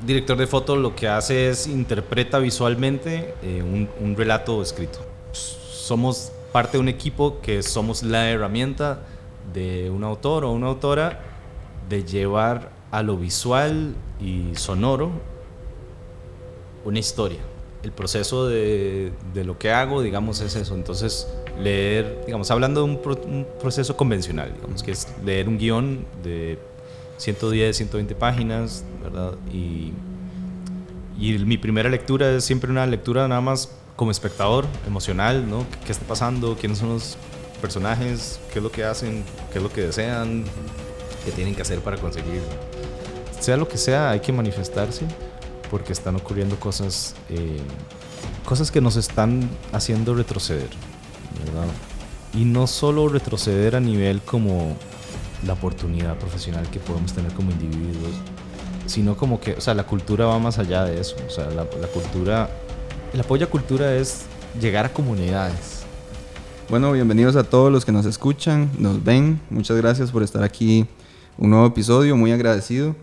director de foto lo que hace es interpreta visualmente un relato escrito. Somos parte de un equipo que somos la herramienta de un autor o una autora de llevar a lo visual y sonoro una historia. El proceso de lo que hago, digamos, es eso. Entonces, leer, digamos, hablando de un proceso convencional, digamos, que es leer un guión de 110, 120 páginas, ¿verdad? Y mi primera lectura es siempre una lectura nada más como espectador, emocional, ¿no? ¿Qué está pasando? ¿Quiénes son los personajes? ¿Qué es lo que hacen? ¿Qué es lo que desean? ¿Qué tienen que hacer para conseguirlo? Sea lo que sea, hay que manifestarse porque están ocurriendo cosas, cosas que nos están haciendo retroceder, ¿verdad? Y no solo retroceder a nivel como la oportunidad profesional que podemos tener como individuos, sino como que, o sea, la cultura va más allá de eso. O sea, la cultura, el apoyo a cultura es llegar a comunidades. Bueno, bienvenidos a todos los que nos escuchan, nos ven. Muchas gracias por estar aquí. Un nuevo episodio, muy agradecido.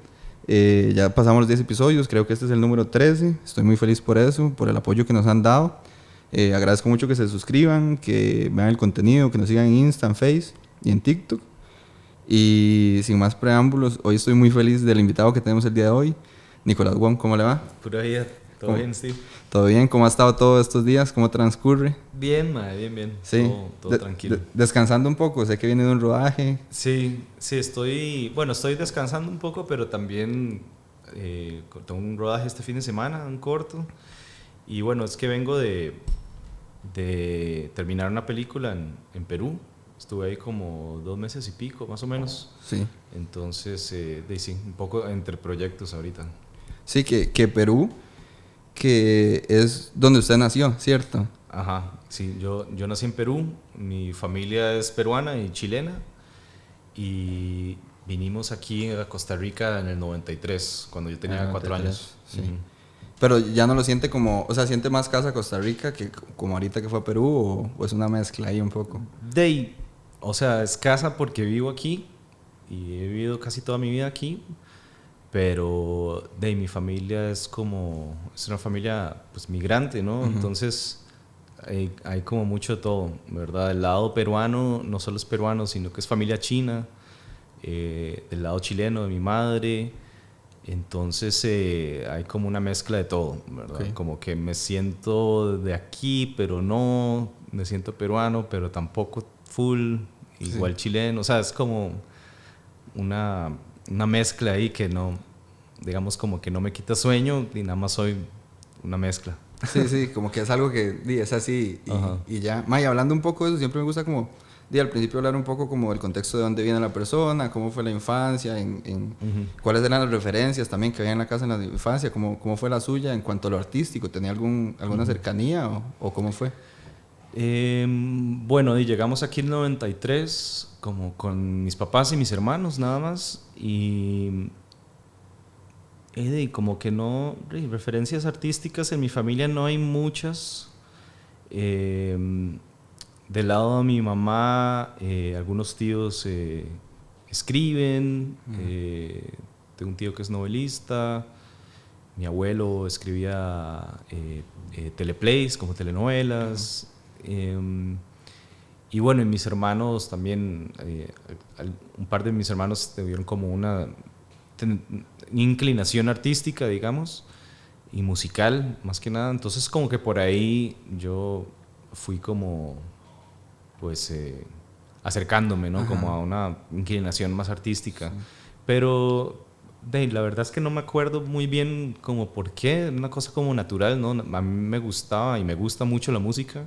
Ya pasamos los 10 episodios, creo que este es el número 13. Estoy muy feliz por eso, por el apoyo que nos han dado. Agradezco mucho que se suscriban, que vean el contenido, que nos sigan en Insta, en Face y en TikTok. Y sin más preámbulos, hoy estoy muy feliz del invitado que tenemos el día de hoy. Nicolás Wong, ¿cómo le va? Pura vida, ¿todo bien, Steve? ¿Todo bien? ¿Cómo ha estado todos estos días? ¿Cómo transcurre? Bien, madre, bien, bien. Sí. Todo tranquilo. Descansando un poco, sé que viene de un rodaje. Sí, estoy descansando un poco, pero también tengo un rodaje este fin de semana, un corto. Y bueno, es que vengo de terminar una película en Perú. Estuve ahí como 2 meses y pico, más o menos. Sí. Entonces, sí, un poco entre proyectos ahorita. Sí, que Perú, que es donde usted nació, ¿cierto? Ajá, sí, yo nací en Perú, mi familia es peruana y chilena, y vinimos aquí a Costa Rica en el 93, cuando yo tenía 4 años. Sí. Pero ya no lo siente como, o sea, ¿siente más casa Costa Rica que como ahorita que fue a Perú o es una mezcla ahí un poco? O sea, es casa porque vivo aquí y he vivido casi toda mi vida aquí, pero mi familia es una familia pues migrante, ¿no? Uh-huh. Entonces hay como mucho de todo, ¿verdad? El lado peruano no solo es peruano, sino que es familia china, del lado chileno de mi madre. Entonces hay como una mezcla de todo, ¿verdad? Okay. Como que me siento de aquí, pero no, me siento peruano, pero tampoco full, igual sí. Chileno, o sea, es como una mezcla ahí que no, digamos como que no me quita sueño y nada más soy una mezcla. Sí, como que es algo que es así y ya. May, hablando un poco de eso, siempre me gusta como, al principio hablar un poco como del contexto de dónde viene la persona, cómo fue la infancia, cuáles eran las referencias también que había en la casa en la infancia, cómo fue la suya en cuanto a lo artístico, ¿tenía alguna cercanía o cómo fue? Bueno, llegamos aquí en el 93 como con mis papás y mis hermanos nada más y como que no, referencias artísticas en mi familia no hay muchas. Del lado de mi mamá, algunos tíos escriben, tengo un tío que es novelista, mi abuelo escribía teleplays como telenovelas, y bueno, y mis hermanos también, un par de mis hermanos tuvieron como una inclinación artística, digamos, y musical más que nada, entonces como que por ahí yo fui como pues acercándome, ¿no? Como a una inclinación más artística, sí. Pero la verdad es que no me acuerdo muy bien como por qué, una cosa como natural, ¿no? A mí me gustaba y me gusta mucho la música,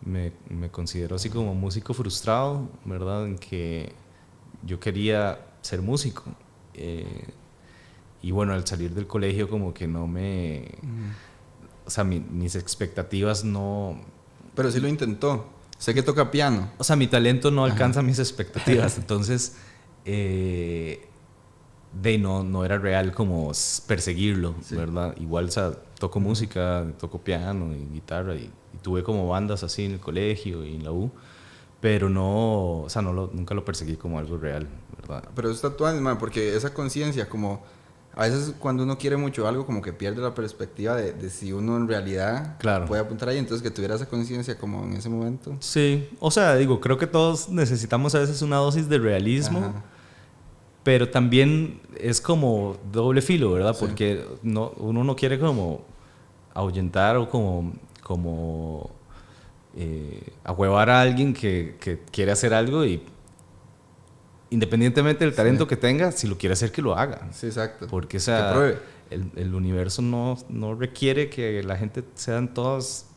me considero así como músico frustrado, ¿verdad? En que yo quería ser músico, y bueno, al salir del colegio como que no me... O sea, mis expectativas no... Pero sí lo intentó. Sé que toca piano. O sea, mi talento no alcanza mis expectativas. Entonces, no era real como perseguirlo, sí. ¿Verdad? Igual, o sea, toco música, toco piano y guitarra y tuve como bandas así en el colegio y en la U, pero no, o sea, nunca lo perseguí como algo real, ¿verdad? Pero eso está actuando, porque esa conciencia como A veces cuando uno quiere mucho algo, como que pierde la perspectiva de si uno en realidad puede apuntar ahí. Entonces, que tuviera esa conciencia como en ese momento. Sí, o sea, digo, creo que todos necesitamos a veces una dosis de realismo. Ajá. Pero también es como doble filo, ¿verdad? Sí. Porque uno no quiere como ahuyentar o como ahuevar a alguien que quiere hacer algo y independientemente del talento que tenga, si lo quiere hacer, que lo haga. Sí, exacto. Porque o sea, que pruebe. El universo no requiere que la gente sean todos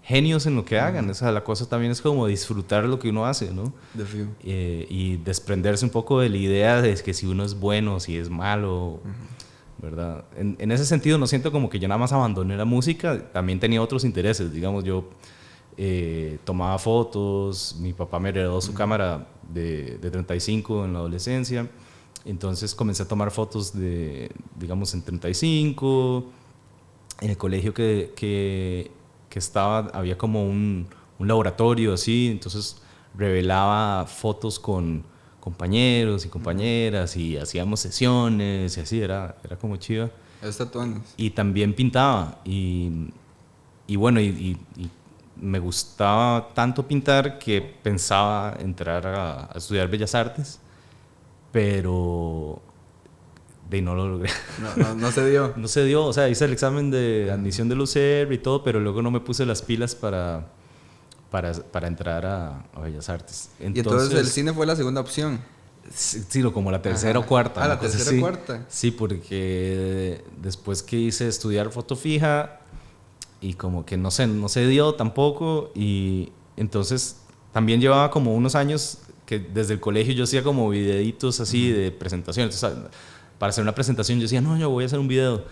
genios en lo que hagan. O sea, la cosa también es como disfrutar lo que uno hace, ¿no? Y desprenderse un poco de la idea de que si uno es bueno, si es malo, ¿verdad? En ese sentido no siento como que yo nada más abandoné la música, también tenía otros intereses. Digamos, yo tomaba fotos, mi papá me heredó su cámara de 35 en la adolescencia, entonces comencé a tomar fotos digamos, en 35. En el colegio que estaba, había como un laboratorio así, entonces revelaba fotos con compañeros y compañeras y hacíamos sesiones y así, era como chiva. Y también pintaba y bueno, y me gustaba tanto pintar que pensaba entrar a estudiar Bellas Artes, pero no lo logré. No se dio. No se dio, o sea, hice el examen de admisión del UCR y todo, pero luego no me puse las pilas para entrar a Bellas Artes. Entonces el cine fue la segunda opción. Sí, como la tercera o cuarta. La tercera o cuarta. Sí, porque después que hice estudiar foto fija y como que no se dio tampoco, y entonces también llevaba como unos años que desde el colegio yo hacía como videitos así de presentaciones. O sea, para hacer una presentación yo decía, no, yo voy a hacer un video,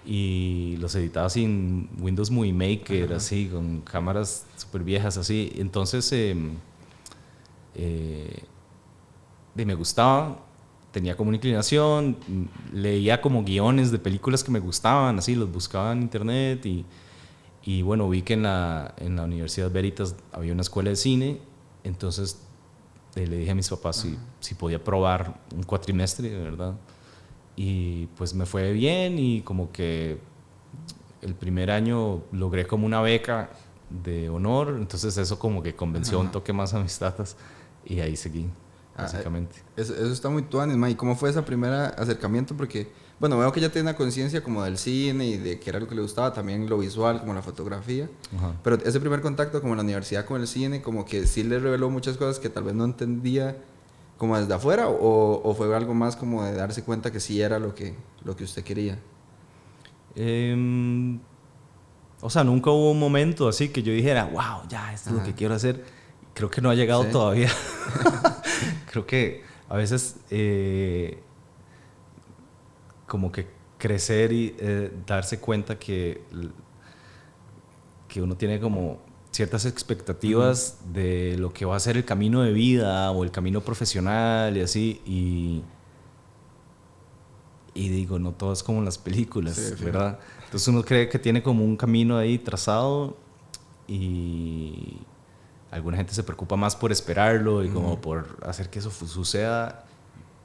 y los editaba así en Windows Movie Maker, así, con cámaras súper viejas así. Entonces me gustaba, tenía como una inclinación, leía como guiones de películas que me gustaban, así, los buscaba en internet, y bueno, vi que en la Universidad Veritas había una escuela de cine, entonces le dije a mis papás si podía probar un cuatrimestre, ¿verdad? Y pues me fue bien, y como que el primer año logré como una beca de honor, entonces eso como que convenció un toque más a mis tatas, y ahí seguí, básicamente. Eso está muy tuanis, ma. ¿Y cómo fue ese primer acercamiento? Porque, bueno, veo que ya tiene una conciencia como del cine y de que era lo que le gustaba, también lo visual, como la fotografía. Pero ese primer contacto como en la universidad con el cine, como que sí le reveló muchas cosas que tal vez no entendía como desde afuera, o fue algo más como de darse cuenta que sí era lo que usted quería. O sea, nunca hubo un momento así que yo dijera, wow, ya, esto es lo que quiero hacer. Creo que no ha llegado todavía. Creo que a veces como que crecer y darse cuenta que uno tiene como ciertas expectativas de lo que va a ser el camino de vida o el camino profesional y así, y digo, no todo es como en las películas, ¿verdad? Entonces uno cree que tiene como un camino ahí trazado, y alguna gente se preocupa más por esperarlo y como por hacer que eso suceda,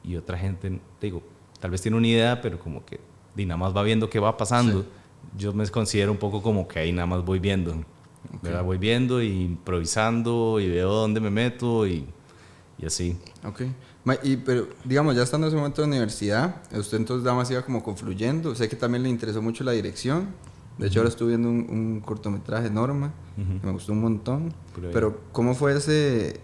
y otra gente, digo, tal vez tiene una idea, pero como que nada más va viendo qué va pasando. Yo me considero un poco como que ahí nada más voy viendo, ¿verdad? Voy viendo y improvisando y veo dónde me meto y así. Pero digamos, ya estando en ese momento de universidad, usted entonces nada más iba como confluyendo. Sé que también le interesó mucho la dirección. De hecho, ahora estuve viendo un cortometraje, Norma, que me gustó un montón. Pero ¿cómo fue ese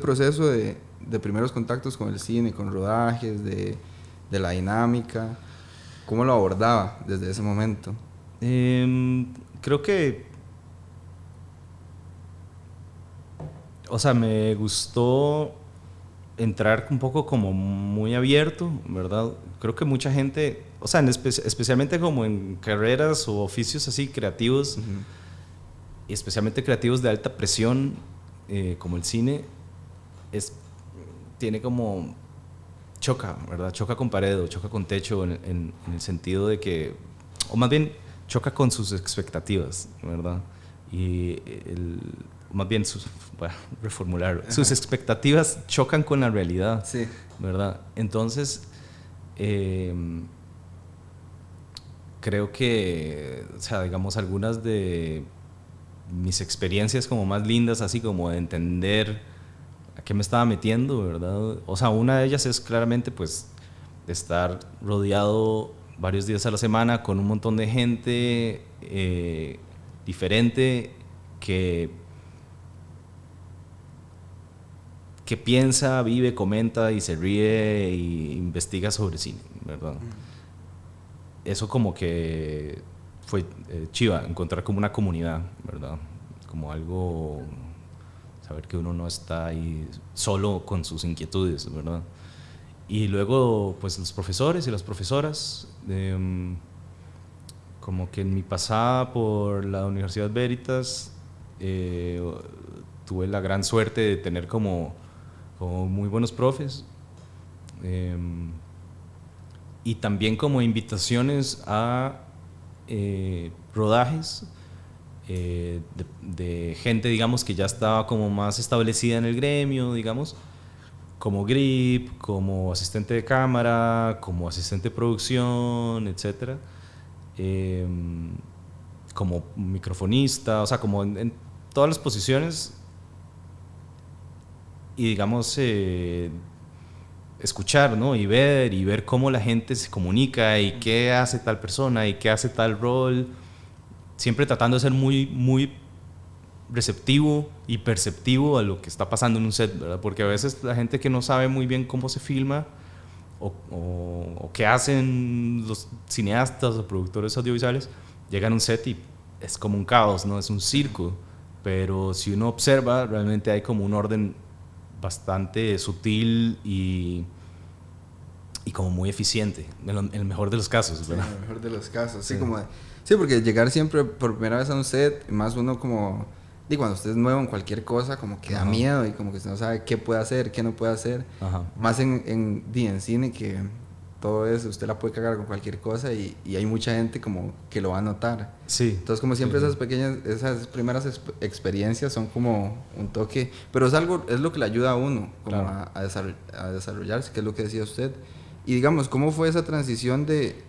proceso de primeros contactos con el cine, con rodajes, de la dinámica? ¿Cómo lo abordaba desde ese momento? Creo que, o sea, me gustó entrar un poco como muy abierto, ¿verdad? Creo que mucha gente, o sea, especialmente como en carreras o oficios así creativos, y especialmente creativos de alta presión, como el cine, tiene como choca, ¿verdad? Choca con pared o choca con techo en el sentido de que, o más bien choca con sus expectativas, ¿verdad? Y más bien, voy a reformularlo, sus expectativas chocan con la realidad, ¿verdad? Entonces, creo que, o sea, digamos, algunas de mis experiencias como más lindas, así como de entender a qué me estaba metiendo, ¿verdad? O sea, una de ellas es claramente, pues, de estar rodeado varios días a la semana con un montón de gente diferente que piensa, vive, comenta y se ríe y investiga sobre cine, ¿verdad? Eso como que fue chiva, encontrar como una comunidad, ¿verdad? Como algo, saber que uno no está ahí solo con sus inquietudes, ¿verdad? Y luego, pues los profesores y las profesoras, como que en mi pasada por la Universidad Veritas, tuve la gran suerte de tener como muy buenos profes, y también como invitaciones a rodajes de gente, digamos, que ya estaba como más establecida en el gremio, digamos, como grip, como asistente de cámara, como asistente de producción, etcétera, como microfonista, o sea, como en todas las posiciones, y digamos escuchar, ¿no? Y ver cómo la gente se comunica y qué hace tal persona y qué hace tal rol, siempre tratando de ser muy receptivo y perceptivo a lo que está pasando en un set, ¿verdad? Porque a veces la gente que no sabe muy bien cómo se filma o qué hacen los cineastas o productores audiovisuales, llegan a un set y es como un caos, ¿no? Es un circo, pero si uno observa, realmente hay como un orden bastante sutil y como muy eficiente, en el mejor de los casos, ¿verdad? Sí, en el mejor de los casos, sí, Sí. como sí, porque llegar siempre por primera vez a un set, más uno como, y cuando usted es nuevo en cualquier cosa, como que da miedo y como que usted no sabe qué puede hacer, qué no puede hacer. Ajá. Más en cine, que todo eso, usted la puede cagar con cualquier cosa y hay mucha gente como que lo va a notar. Sí. Entonces, como siempre, Sí. esas primeras experiencias son como un toque, pero es algo, es lo que le ayuda a uno, como Claro. a desarrollarse, que es lo que decía usted. Y digamos, ¿cómo fue esa transición de,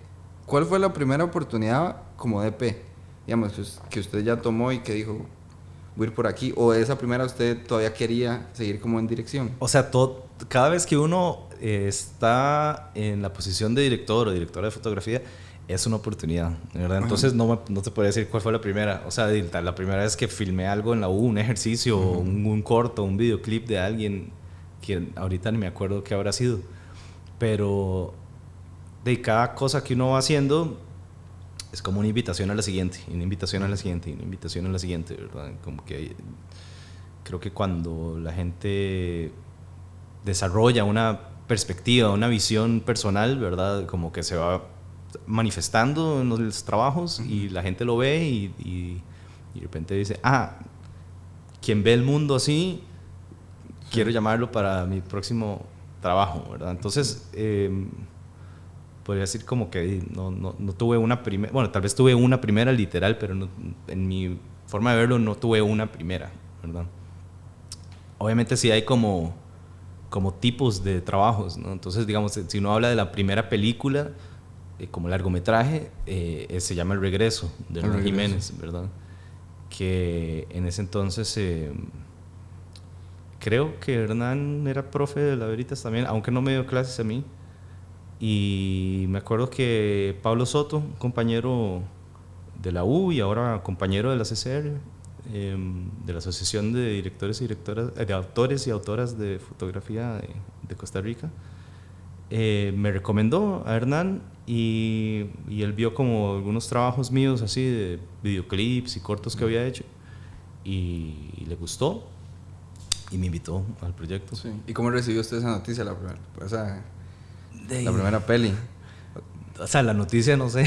cuál fue la primera oportunidad como DP? Digamos, que usted ya tomó y que dijo, voy a ir por aquí, o esa primera usted todavía quería seguir como en dirección. O sea, cada vez que uno está en la posición de director o directora de fotografía, es una oportunidad, ¿verdad? Entonces no te podría decir cuál fue la primera. O sea, la primera vez que filmé algo en la U, un ejercicio, un corto, un videoclip de alguien, que ahorita ni me acuerdo qué habrá sido. Pero de cada cosa que uno va haciendo es como una invitación a la siguiente, una invitación a la siguiente, una invitación a la siguiente, ¿verdad? Como que creo que cuando la gente desarrolla una perspectiva, una visión personal, ¿verdad? Como que se va manifestando en los trabajos y la gente lo ve y de repente dice, quien ve el mundo así, quiero llamarlo para mi próximo trabajo, ¿verdad? Entonces, podría decir como que no tuve una primera, bueno, tal vez tuve una primera literal, pero en mi forma de verlo no tuve una primera, ¿verdad? Obviamente sí hay como tipos de trabajos, ¿no? Entonces, digamos, si uno habla de la primera película, como largometraje, se llama El Regreso, de Hernán Jiménez, ¿verdad? Que en ese entonces, creo que Hernán era profe de la Veritas también, aunque no me dio clases a mí. Y me acuerdo que Pablo Soto, un compañero de la U y ahora compañero de la CCR, de la Asociación de Directores y Directoras, de Autores y Autoras de Fotografía de Costa Rica, me recomendó a Hernán y él vio como algunos trabajos míos así de videoclips y cortos que había hecho y le gustó y me invitó al proyecto. Sí. ¿Y cómo recibió usted esa noticia, la primera peli? O sea, la noticia no sé,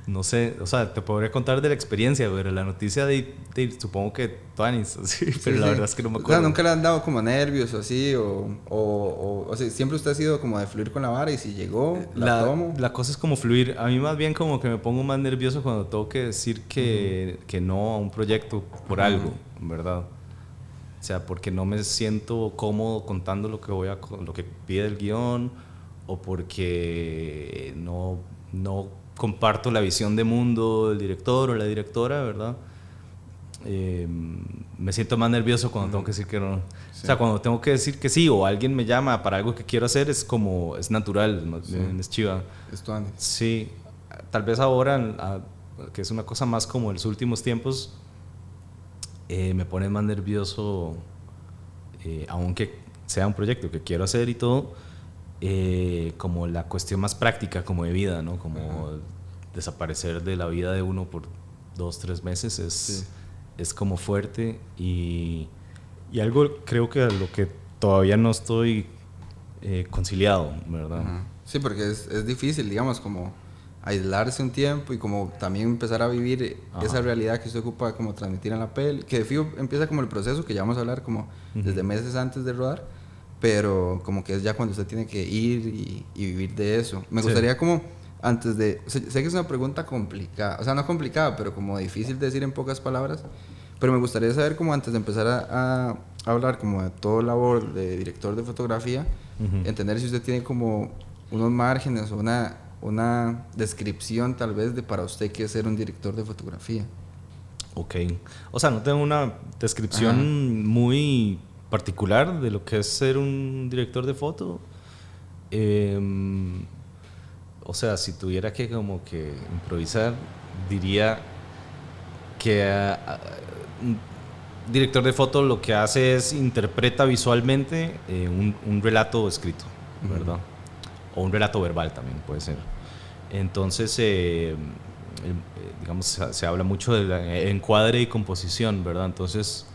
no sé, o sea, te podría contar de la experiencia, pero la noticia supongo que Tuanis, sí, pero la verdad es que no me acuerdo. O sea, ¿nunca le han dado como nervios o así? O sea, siempre usted ha sido como de fluir con la vara y si llegó, la tomo. La cosa es como fluir. A mí más bien como que me pongo más nervioso cuando tengo que decir que no a un proyecto por algo, ¿verdad? O sea, porque no me siento cómodo contando lo que pide el guión o porque no comparto la visión de mundo del director o la directora, ¿verdad? Me siento más nervioso cuando tengo que decir que no. Sí. O sea, cuando tengo que decir que sí o alguien me llama para algo que quiero hacer, es como, es natural, sí. Es chiva. Es tu Andy. Sí, tal vez ahora, que es una cosa más como en los últimos tiempos, me pone más nervioso, aunque sea un proyecto que quiero hacer y todo, como la cuestión más práctica, como de vida, ¿no? Como desaparecer de la vida de uno por 2-3 meses es como fuerte y algo creo que a lo que todavía no estoy conciliado, ¿verdad? Sí, porque es difícil, digamos, como aislarse un tiempo y como también empezar a vivir esa realidad que usted ocupa como transmitir en la peli, que de fijo empieza como el proceso que ya vamos a hablar como desde meses antes de rodar, pero como que es ya cuando usted tiene que ir y vivir de eso. Me gustaría como antes de... Sé que es una pregunta complicada, o sea, no complicada, pero como difícil de decir en pocas palabras, pero me gustaría saber como antes de empezar a hablar como de todo labor de director de fotografía, entender si usted tiene como unos márgenes o una descripción tal vez de para usted qué es ser un director de fotografía. Ok, o sea, no tengo una descripción muy particular de lo que es ser un director de foto. O sea, si tuviera que como que improvisar, diría que un director de foto lo que hace es interpreta visualmente un relato escrito, ¿verdad? O un relato verbal también puede ser. Entonces, digamos, se habla mucho de encuadre y composición, ¿verdad? Entonces,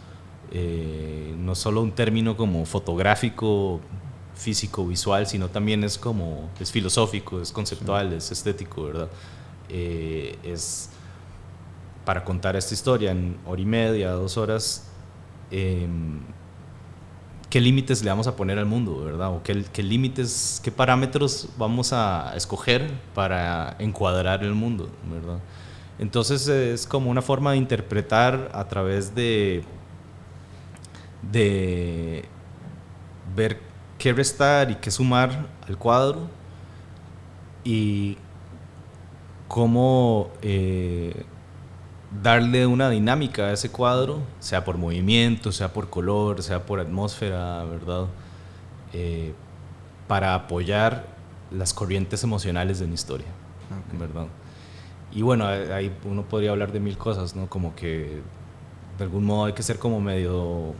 no solo un término como fotográfico, físico, visual, sino también es como, es filosófico, es conceptual, es estético, ¿verdad? Es para contar esta historia en hora y media, 2 horas, qué límites le vamos a poner al mundo, ¿verdad? O qué límites, qué parámetros vamos a escoger para encuadrar el mundo, ¿verdad? Entonces es como una forma de interpretar a través de ver qué restar y qué sumar al cuadro y cómo darle una dinámica a ese cuadro, sea por movimiento, sea por color, sea por atmósfera, ¿verdad? Para apoyar las corrientes emocionales de una historia, ¿verdad? Y bueno, ahí uno podría hablar de 1000 cosas, ¿no? Como que de algún modo hay que ser como medio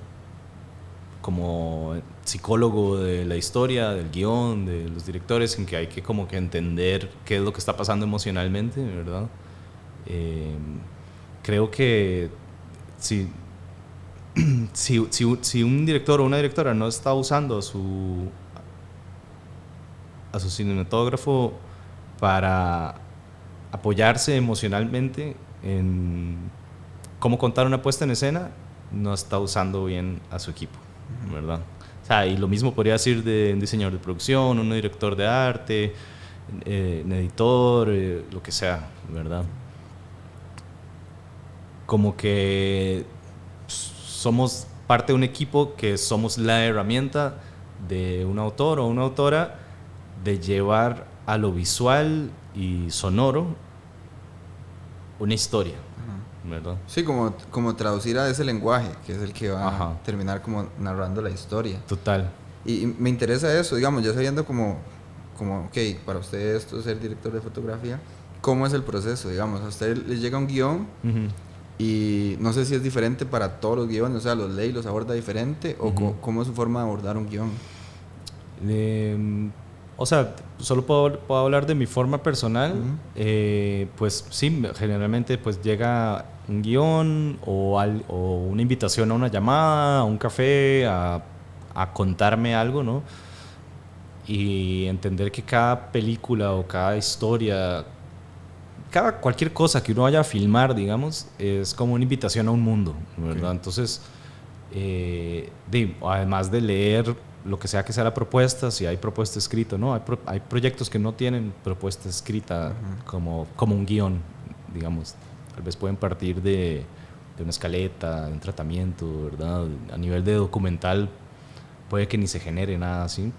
como psicólogo de la historia, del guión, de los directores, en que hay que como que entender qué es lo que está pasando emocionalmente, ¿verdad? Creo que si un director o una directora no está usando a su cinematógrafo para apoyarse emocionalmente en cómo contar una puesta en escena, no está usando bien a su equipo, ¿verdad? O sea, y lo mismo podría decir de un diseñador de producción, un director de arte, un editor, lo que sea, ¿verdad? Como que somos parte de un equipo que somos la herramienta de un autor o una autora de llevar a lo visual y sonoro una historia, ¿verdad? Sí, como traducir a ese lenguaje, que es el que va a terminar como narrando la historia. Total. Y me interesa eso, digamos, ya sabiendo como ok, para usted esto ser director de fotografía, ¿cómo es el proceso? Digamos, a usted le llega un guión y no sé si es diferente para todos los guiones, o sea, los lee y los aborda diferente, o cómo es su forma de abordar un guión. O sea, solo puedo hablar de mi forma personal. Pues sí, generalmente pues llega un guión o una invitación a una llamada, a un café, a contarme algo, ¿no? Y entender que cada película o cada historia, cualquier cosa que uno vaya a filmar, digamos, es como una invitación a un mundo, ¿verdad? Entonces, además de leer lo que sea la propuesta, si hay propuesta escrita, ¿no? Hay proyectos que no tienen propuesta escrita como un guión, digamos. Tal vez pueden partir de una escaleta, de un tratamiento, ¿verdad? A nivel de documental puede que ni se genere nada así.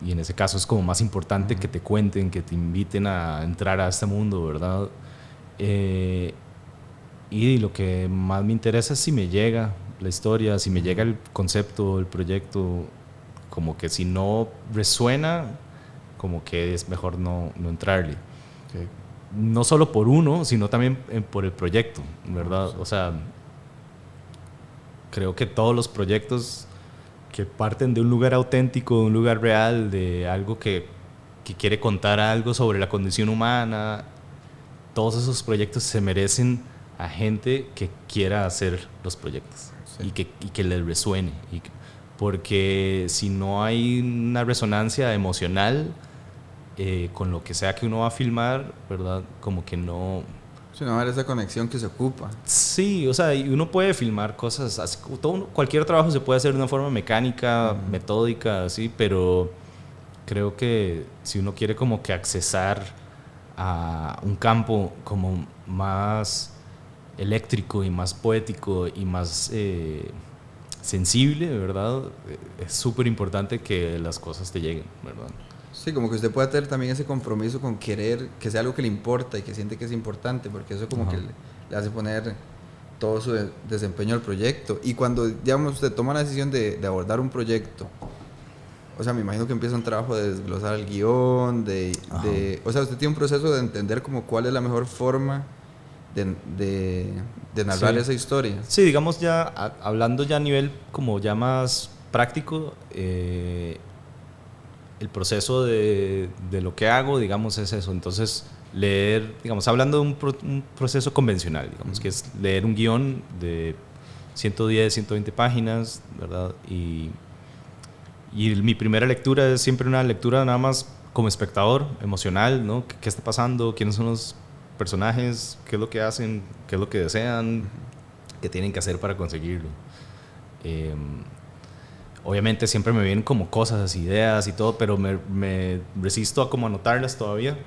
Y en ese caso es como más importante que te cuenten, que te inviten a entrar a este mundo, ¿verdad? Y lo que más me interesa es si me llega la historia, si me llega el concepto, el proyecto, como que si no resuena, como que es mejor no entrarle. Okay. No solo por uno, sino también por el proyecto, ¿verdad? O sea, creo que todos los proyectos que parten de un lugar auténtico, de un lugar real, de algo que quiere contar algo sobre la condición humana, todos esos proyectos se merecen a gente que quiera hacer los proyectos, sí, y que les resuene. Porque si no hay una resonancia emocional con lo que sea que uno va a filmar, ¿verdad? Como que no... Si no, esa conexión que se ocupa. Sí, o sea, y uno puede filmar cosas, así, cualquier trabajo se puede hacer de una forma mecánica, metódica, así, pero creo que si uno quiere como que accesar a un campo como más eléctrico y más poético y más sensible, ¿verdad? Es súper importante que las cosas te lleguen, ¿verdad? Sí, como que usted pueda tener también ese compromiso con querer que sea algo que le importa y que siente que es importante, porque eso como que le hace poner todo su desempeño al proyecto. Y cuando, digamos, usted toma la decisión de abordar un proyecto, o sea, me imagino que empieza un trabajo de desglosar el guión, o sea, usted tiene un proceso de entender como cuál es la mejor forma de narrar esa historia. Sí, digamos ya, hablando ya a nivel como ya más práctico, el proceso de lo que hago, digamos, es eso. Entonces, leer, digamos, hablando de un proceso convencional, digamos, que es leer un guión de 110, 120 páginas, ¿verdad? Y mi primera lectura es siempre una lectura nada más como espectador, emocional, ¿no? ¿Qué está pasando? ¿Quiénes son los personajes? ¿Qué es lo que hacen? ¿Qué es lo que desean? ¿Qué tienen que hacer para conseguirlo? Obviamente siempre me vienen como cosas, ideas y todo, pero me resisto a como anotarlas todavía,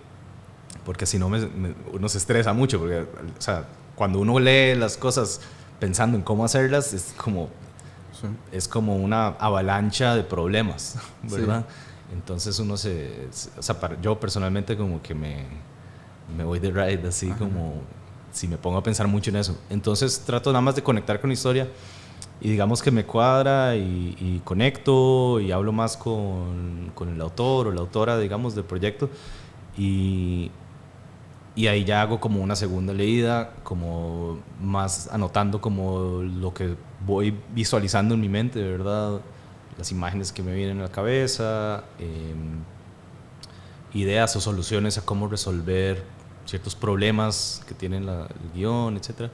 porque si no uno se estresa mucho, porque, o sea, cuando uno lee las cosas pensando en cómo hacerlas, es como una avalancha de problemas, ¿verdad? Sí. Entonces uno o sea, yo personalmente como que me voy de ride, así como si me pongo a pensar mucho en eso. Entonces trato nada más de conectar con la historia y digamos que me cuadra y conecto y hablo más con el autor o la autora, digamos, del proyecto y ahí ya hago como una segunda leída, como más anotando como lo que voy visualizando en mi mente, ¿verdad? Las imágenes que me vienen a la cabeza, ideas o soluciones a cómo resolver ciertos problemas que tiene el guión, etc.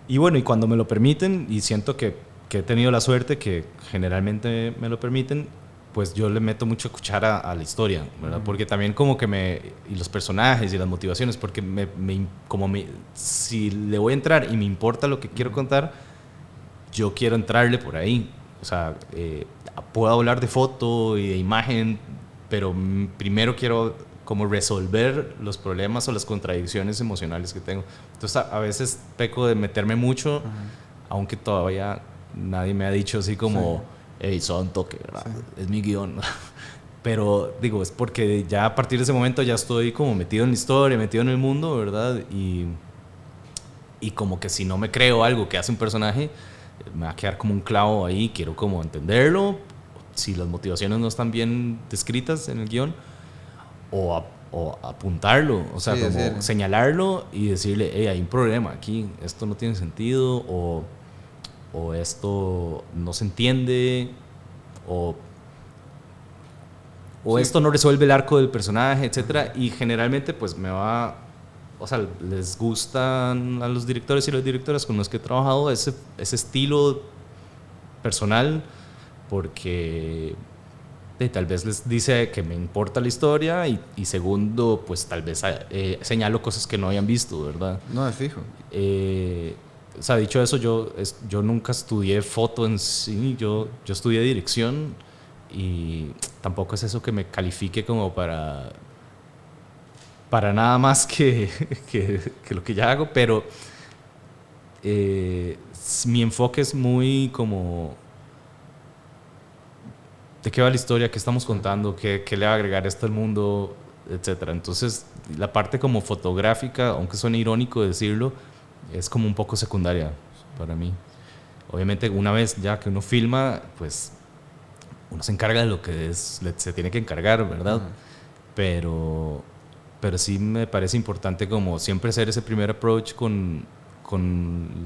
Y bueno, y cuando me lo permiten, y siento que he tenido la suerte que generalmente me lo permiten, pues yo le meto mucho cuchara a la historia, ¿verdad? Porque también como que y los personajes y las motivaciones, porque si le voy a entrar y me importa lo que quiero contar, yo quiero entrarle por ahí. O sea, puedo hablar de foto y de imagen, pero primero quiero como resolver los problemas o las contradicciones emocionales que tengo. Entonces a veces peco de meterme mucho, aunque todavía nadie me ha dicho así como... Sí. Hey, son toque, ¿verdad? Sí. Es mi guión. Pero digo, es porque ya a partir de ese momento ya estoy como metido en la historia, metido en el mundo, ¿verdad? Y como que si no me creo algo que hace un personaje, me va a quedar como un clavo ahí, quiero como entenderlo, si las motivaciones no están bien descritas en el guión, o apuntarlo, o sea, sí, como señalarlo y decirle, hey, hay un problema aquí, esto no tiene sentido, o esto no se entiende, o sí, esto no resuelve el arco del personaje, etcétera. Y generalmente pues o sea, les gustan a los directores y las directoras con los que he trabajado ese estilo personal, porque tal vez les dice que me importa la historia y segundo, pues tal vez señalo cosas que no hayan visto, ¿verdad? No, es fijo. O sea, dicho eso, yo nunca estudié foto en sí, yo estudié dirección y tampoco es eso que me califique como para nada más que lo que ya hago, pero mi enfoque es muy como ¿de qué va la historia? ¿Qué estamos contando? ¿Qué le va a agregar esto al mundo? Etcétera. Entonces, la parte como fotográfica, aunque suene irónico decirlo, es como un poco secundaria para mí. Obviamente, una vez ya que uno filma, pues uno se encarga de lo que se tiene que encargar, ¿verdad? Pero sí me parece importante como siempre hacer ese primer approach con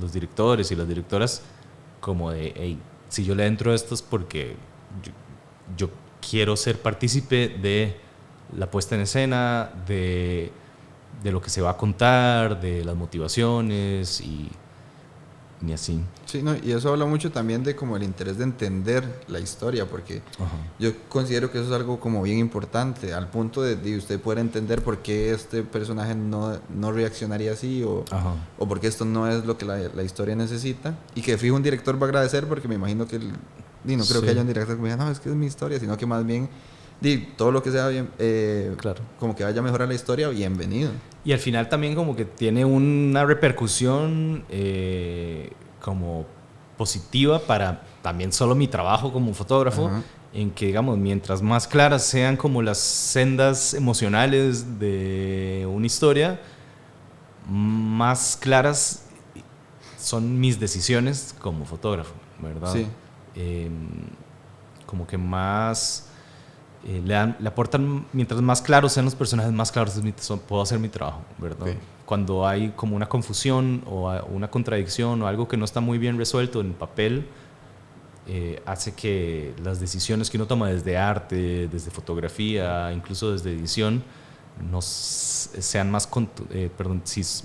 los directores y las directoras, como de, hey, si yo le entro a esto es porque yo quiero ser partícipe de la puesta en escena, de lo que se va a contar, de las motivaciones y así. Sí, no, y eso habla mucho también de como el interés de entender la historia, porque yo considero que eso es algo como bien importante, al punto de usted poder entender por qué este personaje no reaccionaría así o por qué esto no es lo que la historia necesita, y que fijo un director va a agradecer, porque me imagino que no creo que haya un director que me diga, no, es que es mi historia, sino que más bien todo lo que sea bien, claro, como que vaya a mejorar la historia, bienvenido. Y al final también como que tiene una repercusión como positiva para también solo mi trabajo como fotógrafo, en que, digamos, mientras más claras sean como las sendas emocionales de una historia, más claras son mis decisiones como fotógrafo, ¿verdad? Sí. Como que más... le aportan, mientras más claros sean los personajes, más claros puedo hacer mi trabajo, ¿verdad? Okay. Cuando hay como una confusión o una contradicción o algo que no está muy bien resuelto en papel, hace que las decisiones que uno toma desde arte, desde fotografía, incluso desde edición, sean más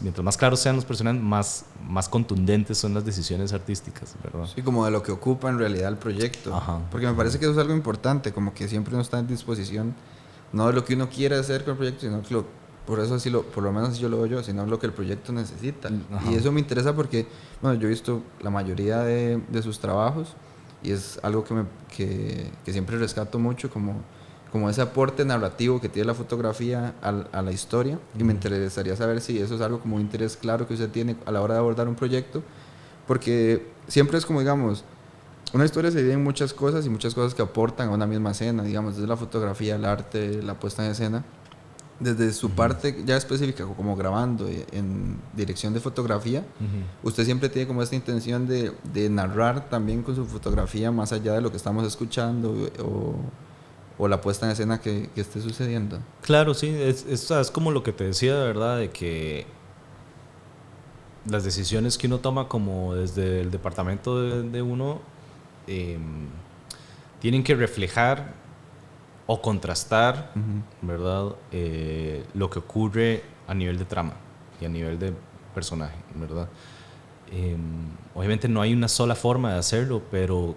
mientras más claros sean los personajes, más contundentes son las decisiones artísticas, ¿verdad? Sí, como de lo que ocupa en realidad el proyecto. Porque me parece que eso es algo importante, como que siempre uno está en disposición, no de lo que uno quiere hacer con el proyecto, sino que por eso así por lo menos así yo lo veo yo, sino lo que el proyecto necesita. Y eso me interesa porque, bueno, yo he visto la mayoría de sus trabajos y es algo que siempre rescato mucho, como ese aporte narrativo que tiene la fotografía a la historia, y me interesaría saber si eso es algo como un interés claro que usted tiene a la hora de abordar un proyecto, porque siempre es como, digamos, una historia se divide en muchas cosas y muchas cosas que aportan a una misma escena, digamos, desde la fotografía, el arte, la puesta en escena, desde su parte ya específica, como grabando en dirección de fotografía, usted siempre tiene como esta intención de narrar también con su fotografía más allá de lo que estamos escuchando o la puesta en escena que esté sucediendo. Claro, sí, es como lo que te decía, de verdad, de que las decisiones que uno toma como desde el departamento de uno tienen que reflejar o contrastar, ¿verdad? Lo que ocurre a nivel de trama y a nivel de personaje, ¿verdad? Obviamente no hay una sola forma de hacerlo, pero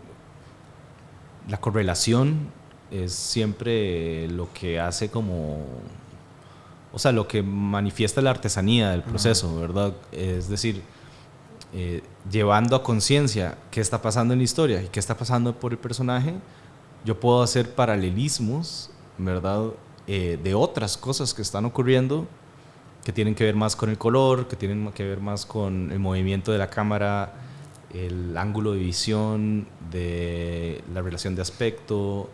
la correlación es siempre lo que hace como, o sea, lo que manifiesta la artesanía del proceso, ¿verdad? Es decir, llevando a conciencia qué está pasando en la historia y qué está pasando por el personaje, yo puedo hacer paralelismos, ¿verdad? De otras cosas que están ocurriendo, que tienen que ver más con el color, que tienen que ver más con el movimiento de la cámara, el ángulo de visión, de la relación de aspecto,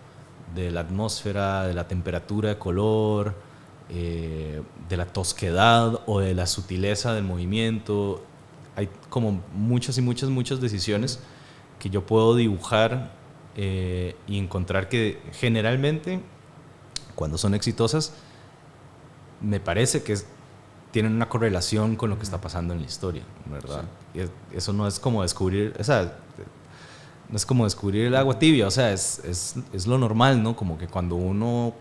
de la atmósfera, de la temperatura de color, de la tosquedad o de la sutileza del movimiento. Hay como muchas decisiones que yo puedo dibujar y encontrar que generalmente, cuando son exitosas, me parece que tienen una correlación con lo que está pasando en la historia, ¿verdad? Sí. Y eso no es como descubrir, o sea, no es como descubrir el agua tibia, o sea, es lo normal, ¿no? Como que cuando uno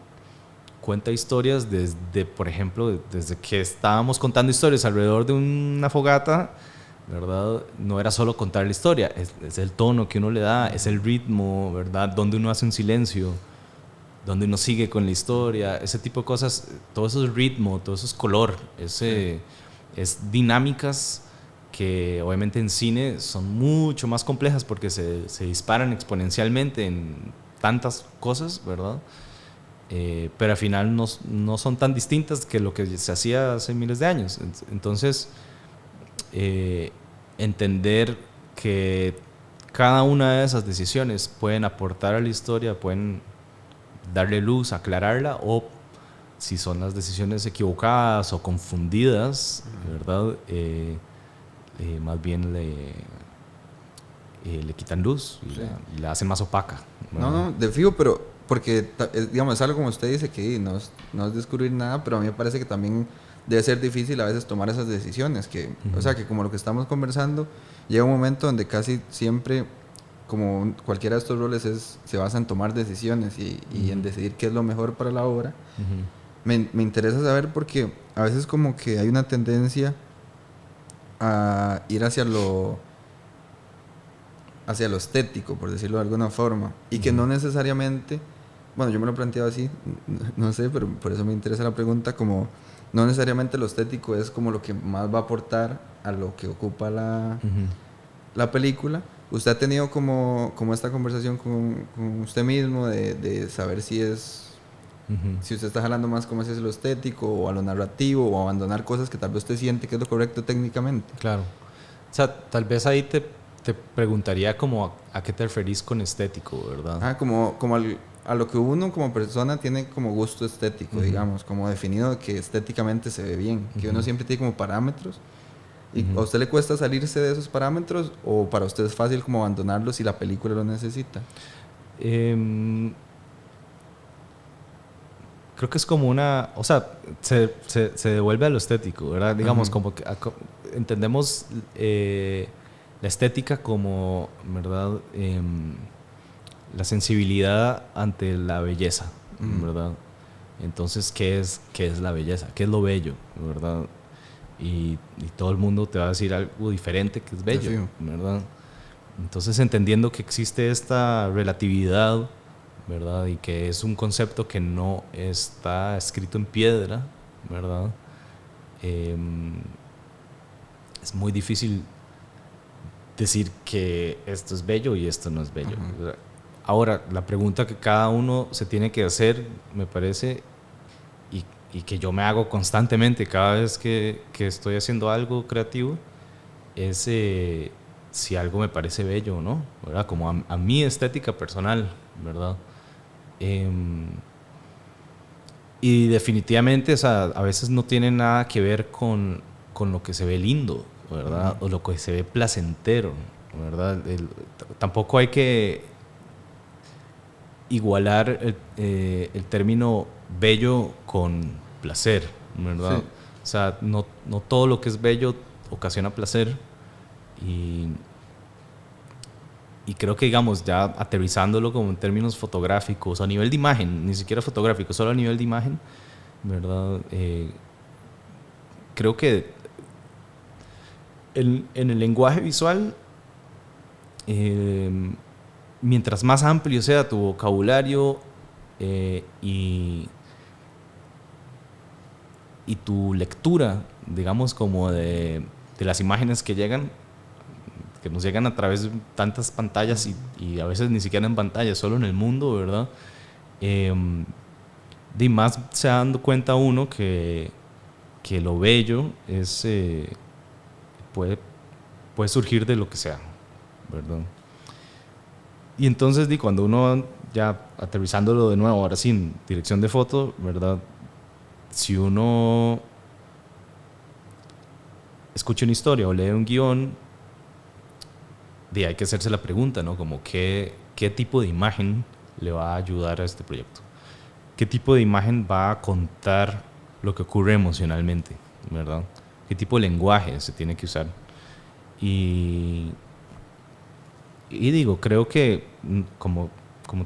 cuenta historias desde, por ejemplo, desde que estábamos contando historias alrededor de una fogata, ¿verdad? No era solo contar la historia, es el tono que uno le da, es el ritmo, ¿verdad? Donde uno hace un silencio, donde uno sigue con la historia, ese tipo de cosas, todo eso es ritmo, todo eso es color, es dinámicas que obviamente en cine son mucho más complejas porque se disparan exponencialmente en tantas cosas, ¿verdad? Pero al final no son tan distintas que lo que se hacía hace miles de años. Entonces, entender que cada una de esas decisiones pueden aportar a la historia, pueden darle luz, aclararla, o si son las decisiones equivocadas o confundidas, ¿verdad? Más bien le quitan luz y la hacen más opaca, ¿verdad? No, de fijo, pero porque, digamos, es algo como usted dice que no es descubrir nada, pero a mí me parece que también debe ser difícil a veces tomar esas decisiones, o sea, que como lo que estamos conversando, llega un momento donde casi siempre, como cualquiera de estos roles, se basa en tomar decisiones y en decidir qué es lo mejor para la obra. Me interesa saber porque a veces como que hay una tendencia a ir hacia lo estético, por decirlo de alguna forma, y que no necesariamente, bueno, yo me lo he planteado así, no sé, pero por eso me interesa la pregunta, como no necesariamente lo estético es como lo que más va a aportar a lo que ocupa la película. ¿Usted ha tenido como esta conversación con usted mismo de saber si usted está jalando más como hacia lo estético o a lo narrativo, o abandonar cosas que tal vez usted siente que es lo correcto técnicamente? Claro. O sea, tal vez ahí te preguntaría como a qué te referís con estético, ¿verdad? Como a lo que uno como persona tiene como gusto estético, digamos, como definido que estéticamente se ve bien, que uno siempre tiene como parámetros. ¿Y a usted le cuesta salirse de esos parámetros, o para usted es fácil como abandonarlos si la película lo necesita? Creo que es como o sea, se devuelve a lo estético, ¿verdad? Digamos, como que entendemos la estética como, ¿verdad? La sensibilidad ante la belleza, ¿verdad? Entonces, ¿qué es la belleza? ¿Qué es lo bello, verdad? Y todo el mundo te va a decir algo diferente que es bello, ¿verdad? Entonces, entendiendo que existe esta relatividad, ¿verdad? Y que es un concepto que no está escrito en piedra, ¿verdad? Es muy difícil decir que esto es bello y esto no es bello. Ahora, la pregunta que cada uno se tiene que hacer, me parece, y que yo me hago constantemente cada vez que estoy haciendo algo creativo, es si algo me parece bello o no, ¿verdad? Como a mi estética personal, ¿verdad? Y definitivamente, o sea, a veces no tiene nada que ver con lo que se ve lindo, ¿verdad? O lo que se ve placentero, ¿verdad? Tampoco hay que igualar el término bello con placer, ¿verdad? Sí. O sea, no todo lo que es bello ocasiona placer, y creo que, digamos, ya aterrizándolo como en términos fotográficos, a nivel de imagen, ni siquiera fotográfico, solo a nivel de imagen, ¿verdad? Creo que en el lenguaje visual, mientras más amplio sea tu vocabulario y tu lectura, digamos, como de las imágenes que nos llegan a través de tantas pantallas y a veces ni siquiera en pantalla, solo en el mundo, ¿verdad? De más se va dando cuenta uno que lo bello puede surgir de lo que sea, ¿verdad? Y entonces, cuando uno, ya aterrizándolo de nuevo, ahora sí, en dirección de foto, ¿verdad? Si uno escucha una historia o lee un guión, hay que hacerse la pregunta, ¿no? Como qué tipo de imagen le va a ayudar a este proyecto. ¿Qué tipo de imagen va a contar lo que ocurre emocionalmente, ¿verdad? ¿Qué tipo de lenguaje se tiene que usar? Y digo, creo que, como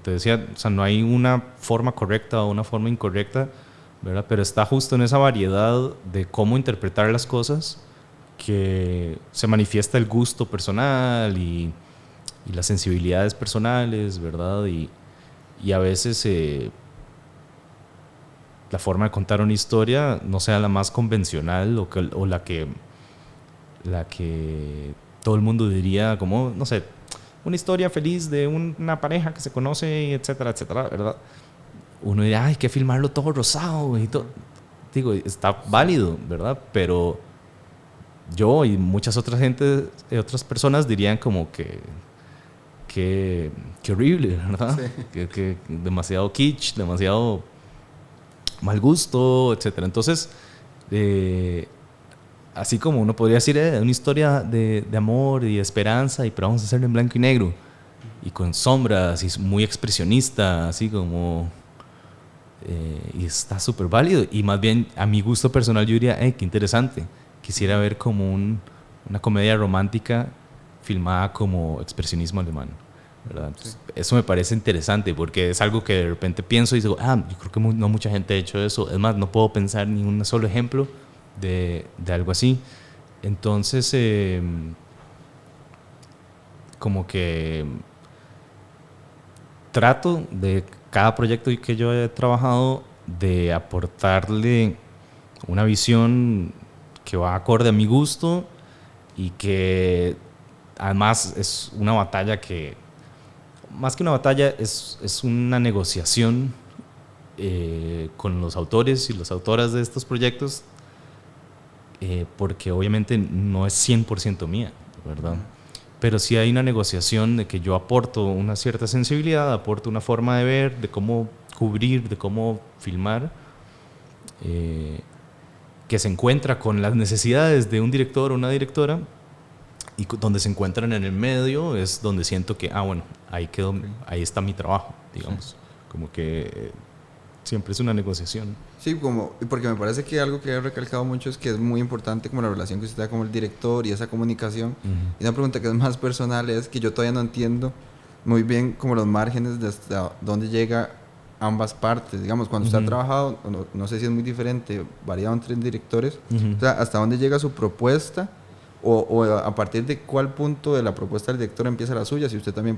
te decía, o sea, no hay una forma correcta o una forma incorrecta, ¿verdad? Pero está justo en esa variedad de cómo interpretar las cosas que se manifiesta el gusto personal y las sensibilidades personales, ¿verdad? Y a veces la forma de contar una historia no sea la más convencional o la que todo el mundo diría como, no sé, una historia feliz de una pareja que se conoce, etcétera, etcétera, ¿verdad? Uno dirá, hay que filmarlo todo rosado y todo. Digo, está válido, ¿verdad? Pero yo y muchas otras personas dirían como que qué horrible, ¿verdad? Sí. Que demasiado kitsch, demasiado mal gusto, etcétera. Entonces, así como uno podría decir, una historia de amor y de esperanza, pero vamos a hacerlo en blanco y negro y con sombras y muy expresionista, así como... y está súper válido. Y más bien, a mi gusto personal, yo diría, qué interesante. Quisiera ver como una comedia romántica filmada como expresionismo alemán, ¿verdad? Entonces, eso me parece interesante porque es algo que de repente pienso y digo, yo creo que no mucha gente ha hecho eso. Es más, no puedo pensar ni un solo ejemplo de algo así. Entonces, como que trato de cada proyecto que yo he trabajado de aportarle una visión que va acorde a mi gusto y que además es una batalla que, más que una batalla, es una negociación con los autores y las autoras de estos proyectos, porque obviamente no es 100% mía, ¿verdad? Pero sí hay una negociación de que yo aporto una cierta sensibilidad, aporto una forma de ver, de cómo cubrir, de cómo filmar, que se encuentra con las necesidades de un director o una directora, y donde se encuentran en el medio es donde siento que, bueno, ahí está mi trabajo, digamos. Sí. Como que siempre es una negociación. Sí, porque me parece que algo que he recalcado mucho es que es muy importante como la relación que usted da con el director y esa comunicación. Y una pregunta que es más personal es que yo todavía no entiendo muy bien como los márgenes de hasta dónde llega ambas partes. Digamos, cuando usted ha trabajado, no sé si es muy diferente, variado entre directores, o sea, hasta dónde llega su propuesta o a partir de cuál punto de la propuesta del director empieza la suya, si usted también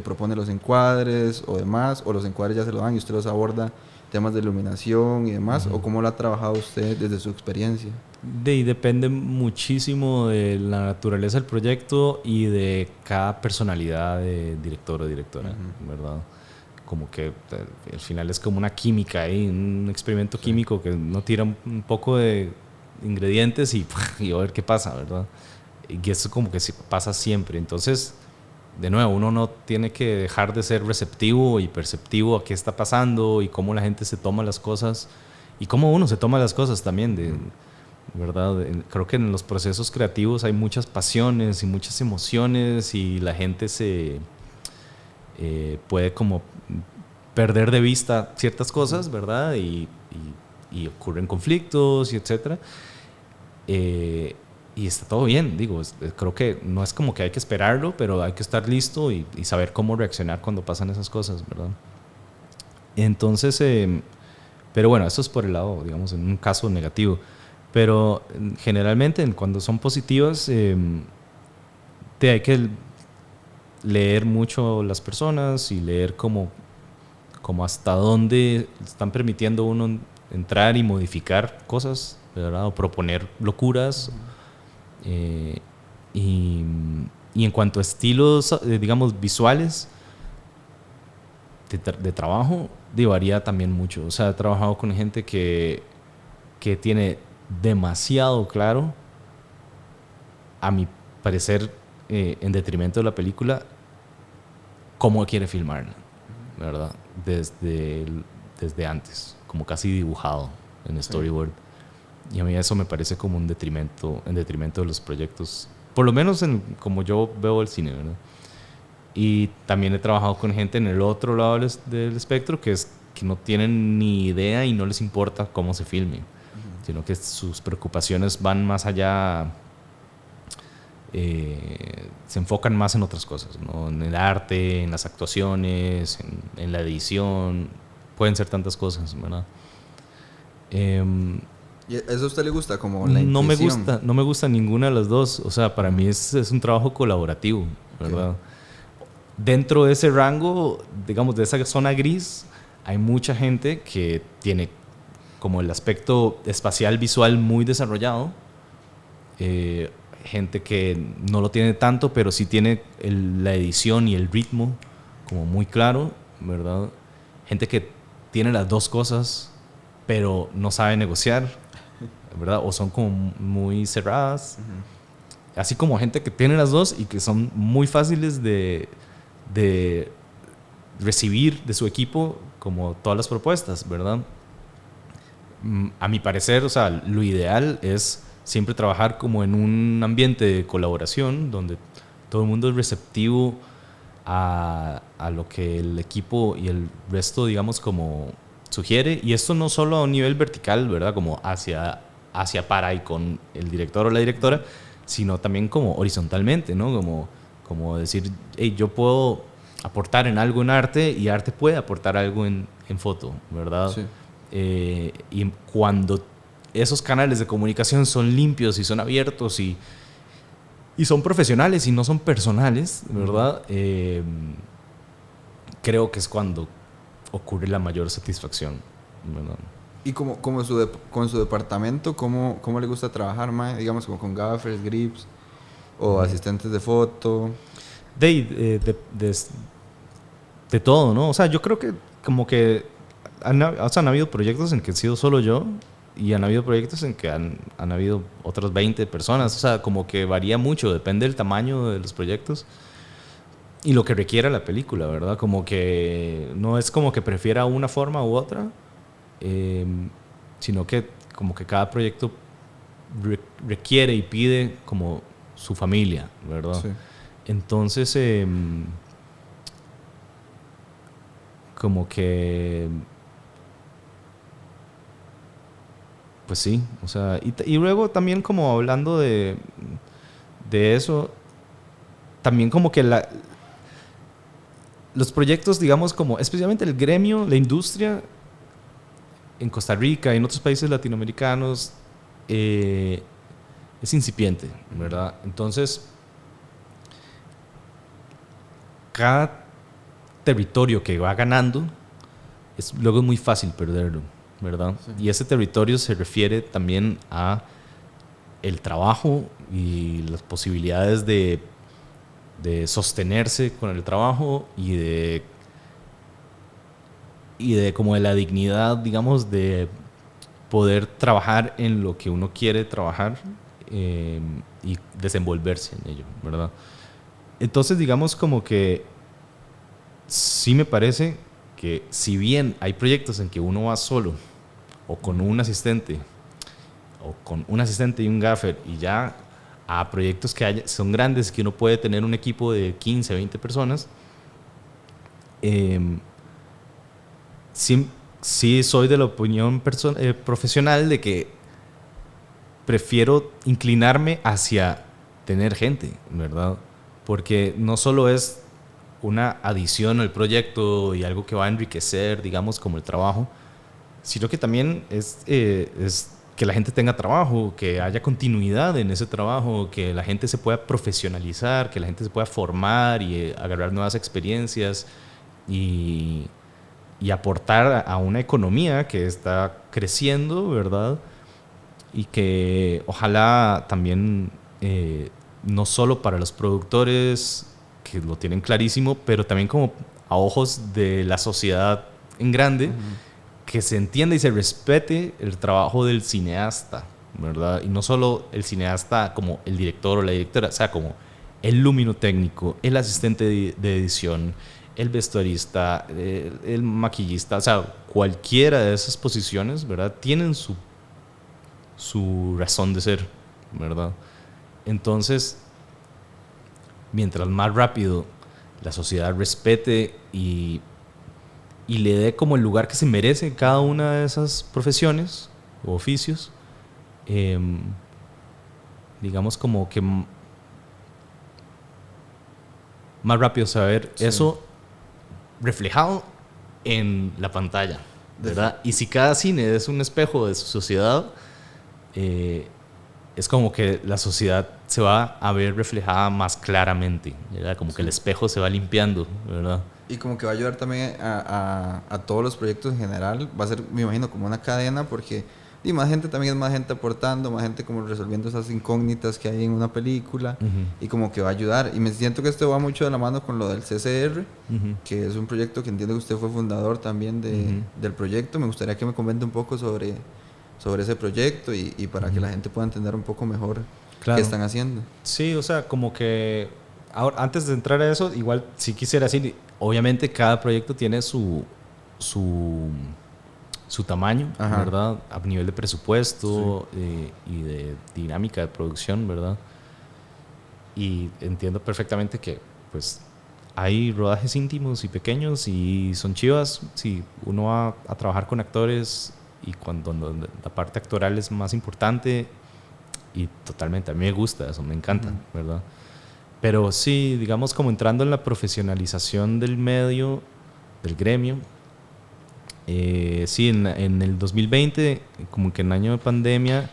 propone los encuadres o demás, o los encuadres ya se lo dan y usted los aborda, temas de iluminación y demás, o cómo lo ha trabajado usted desde su experiencia. Depende muchísimo de la naturaleza del proyecto y de cada personalidad de director o directora, ¿verdad? Como que al final es como una química ahí, un experimento químico que uno tira un poco de ingredientes y a ver qué pasa, ¿verdad? Y eso como que pasa siempre. Entonces, de nuevo, uno no tiene que dejar de ser receptivo y perceptivo a qué está pasando y cómo la gente se toma las cosas y cómo uno se toma las cosas también, ¿verdad? Creo que en los procesos creativos hay muchas pasiones y muchas emociones y la gente se puede como perder de vista ciertas cosas, ¿verdad? Y ocurren conflictos y etcétera. Y está todo bien, digo, creo que no es como que hay que esperarlo, pero hay que estar listo y saber cómo reaccionar cuando pasan esas cosas, ¿verdad? Entonces, pero bueno, esto es por el lado, digamos, en un caso negativo. Pero generalmente cuando son positivas, hay que leer mucho las personas y leer como hasta dónde están permitiendo uno entrar y modificar cosas, ¿verdad? O proponer locuras. Y en cuanto a estilos, digamos, visuales de trabajo, varía también mucho. O sea, he trabajado con gente que tiene demasiado claro, a mi parecer, en detrimento de la película, cómo quiere filmarla, ¿verdad? Desde antes, como casi dibujado en storyboard. Y a mí eso me parece como en detrimento de los proyectos, por lo menos como yo veo el cine, ¿verdad? Y también he trabajado con gente en el otro lado del espectro que no tienen ni idea y no les importa cómo se filme, sino que sus preocupaciones van más allá, se enfocan más en otras cosas, ¿no? En el arte, en las actuaciones, en la edición, pueden ser tantas cosas, ¿verdad? ¿Y eso a usted le gusta? Como la intuición. No me gusta ninguna de las dos. O sea, para mí es un trabajo colaborativo, ¿verdad? Okay. Dentro de ese rango, digamos, de esa zona gris, hay mucha gente que tiene como el aspecto espacial visual muy desarrollado. Gente que no lo tiene tanto, pero sí tiene la edición y el ritmo como muy claro, ¿verdad? Gente que tiene las dos cosas, pero no sabe negociar, ¿verdad? O son como muy cerradas. Así como gente que tiene las dos y que son muy fáciles de de recibir de su equipo como todas las propuestas, ¿verdad? A mi parecer, o sea, lo ideal es siempre trabajar como en un ambiente de colaboración donde todo el mundo es receptivo a lo que el equipo y el resto, digamos, como sugiere. Y esto no solo a un nivel vertical, ¿verdad? Como hacia para y con el director o la directora, sino también como horizontalmente, ¿no? Como decir, hey, yo puedo aportar en algo en arte y arte puede aportar algo en foto, ¿verdad? Sí. Y cuando esos canales de comunicación son limpios y son abiertos y son profesionales y no son personales, ¿verdad? Creo que es cuando ocurre la mayor satisfacción, ¿verdad? Y con su departamento, ¿cómo le gusta trabajar, mae? Digamos, como con gaffers, grips o asistentes de foto. De todo, ¿no? O sea, yo creo que como que han habido proyectos en que he sido solo yo y han habido proyectos en que han habido otras 20 personas. O sea, como que varía mucho, depende del tamaño de los proyectos y lo que requiera la película, ¿verdad? Como que no es como que prefiera una forma u otra, sino que como que cada proyecto requiere y pide como su familia, ¿verdad? Sí. Entonces, como que, pues sí, o sea, y luego también como hablando de eso, también como que los proyectos, digamos, como especialmente el gremio, la industria en Costa Rica y en otros países latinoamericanos es incipiente, ¿verdad? Entonces, cada territorio que va ganando luego es muy fácil perderlo, ¿verdad? Sí. Y ese territorio se refiere también a el trabajo y las posibilidades de sostenerse con el trabajo y de como de la dignidad, digamos, de poder trabajar en lo que uno quiere trabajar y desenvolverse en ello, ¿verdad? Entonces, digamos como que sí me parece que si bien hay proyectos en que uno va solo o con un asistente y un gaffer y ya a proyectos que son grandes que uno puede tener un equipo de 15, 20 personas, sí soy de la opinión profesional de que prefiero inclinarme hacia tener gente, ¿verdad? Porque no solo es una adición al proyecto y algo que va a enriquecer, digamos, como el trabajo, sino que también es que la gente tenga trabajo, que haya continuidad en ese trabajo, que la gente se pueda profesionalizar, que la gente se pueda formar y agarrar nuevas experiencias y aportar a una economía que está creciendo, ¿verdad? Y que ojalá también no solo para los productores que lo tienen clarísimo, pero también como a ojos de la sociedad en grande, que se entienda y se respete el trabajo del cineasta, ¿verdad? Y no solo el cineasta como el director o la directora, o sea, como el luminotécnico, el asistente de edición, el vestuarista, el maquillista, o sea, cualquiera de esas posiciones, ¿verdad? Tienen su razón de ser, ¿verdad? Entonces, mientras más rápido la sociedad respete y le dé como el lugar que se merece cada una de esas profesiones o oficios, digamos como que más rápido se va a ver eso reflejado en la pantalla, ¿verdad? Y si cada cine es un espejo de su sociedad, es como que la sociedad se va a ver reflejada más claramente, ¿verdad? Como que el espejo se va limpiando, ¿verdad? Y como que va a ayudar también a todos los proyectos en general. Va a ser, me imagino, como una cadena, porque y más gente también es más gente aportando, más gente como resolviendo esas incógnitas que hay en una película, y como que va a ayudar. Y me siento que esto va mucho de la mano con lo del CCR, que es un proyecto que entiendo que usted fue fundador también del proyecto. Me gustaría que me comente un poco sobre ese proyecto y para que la gente pueda entender un poco mejor qué están haciendo. Sí, o sea, como que ahora, antes de entrar a eso, igual sí quisiera decir, obviamente cada proyecto tiene su, su tamaño, Ajá. ¿verdad? A nivel de presupuesto y de dinámica de producción, ¿verdad? Y entiendo perfectamente que, pues, hay rodajes íntimos y pequeños y son chivas. Si uno va a trabajar con actores y cuando la parte actoral es más importante, y totalmente, a mí me gusta eso, me encanta, ¿verdad? Pero sí, digamos, como entrando en la profesionalización del medio, del gremio, sí, en el 2020, como que en año de pandemia,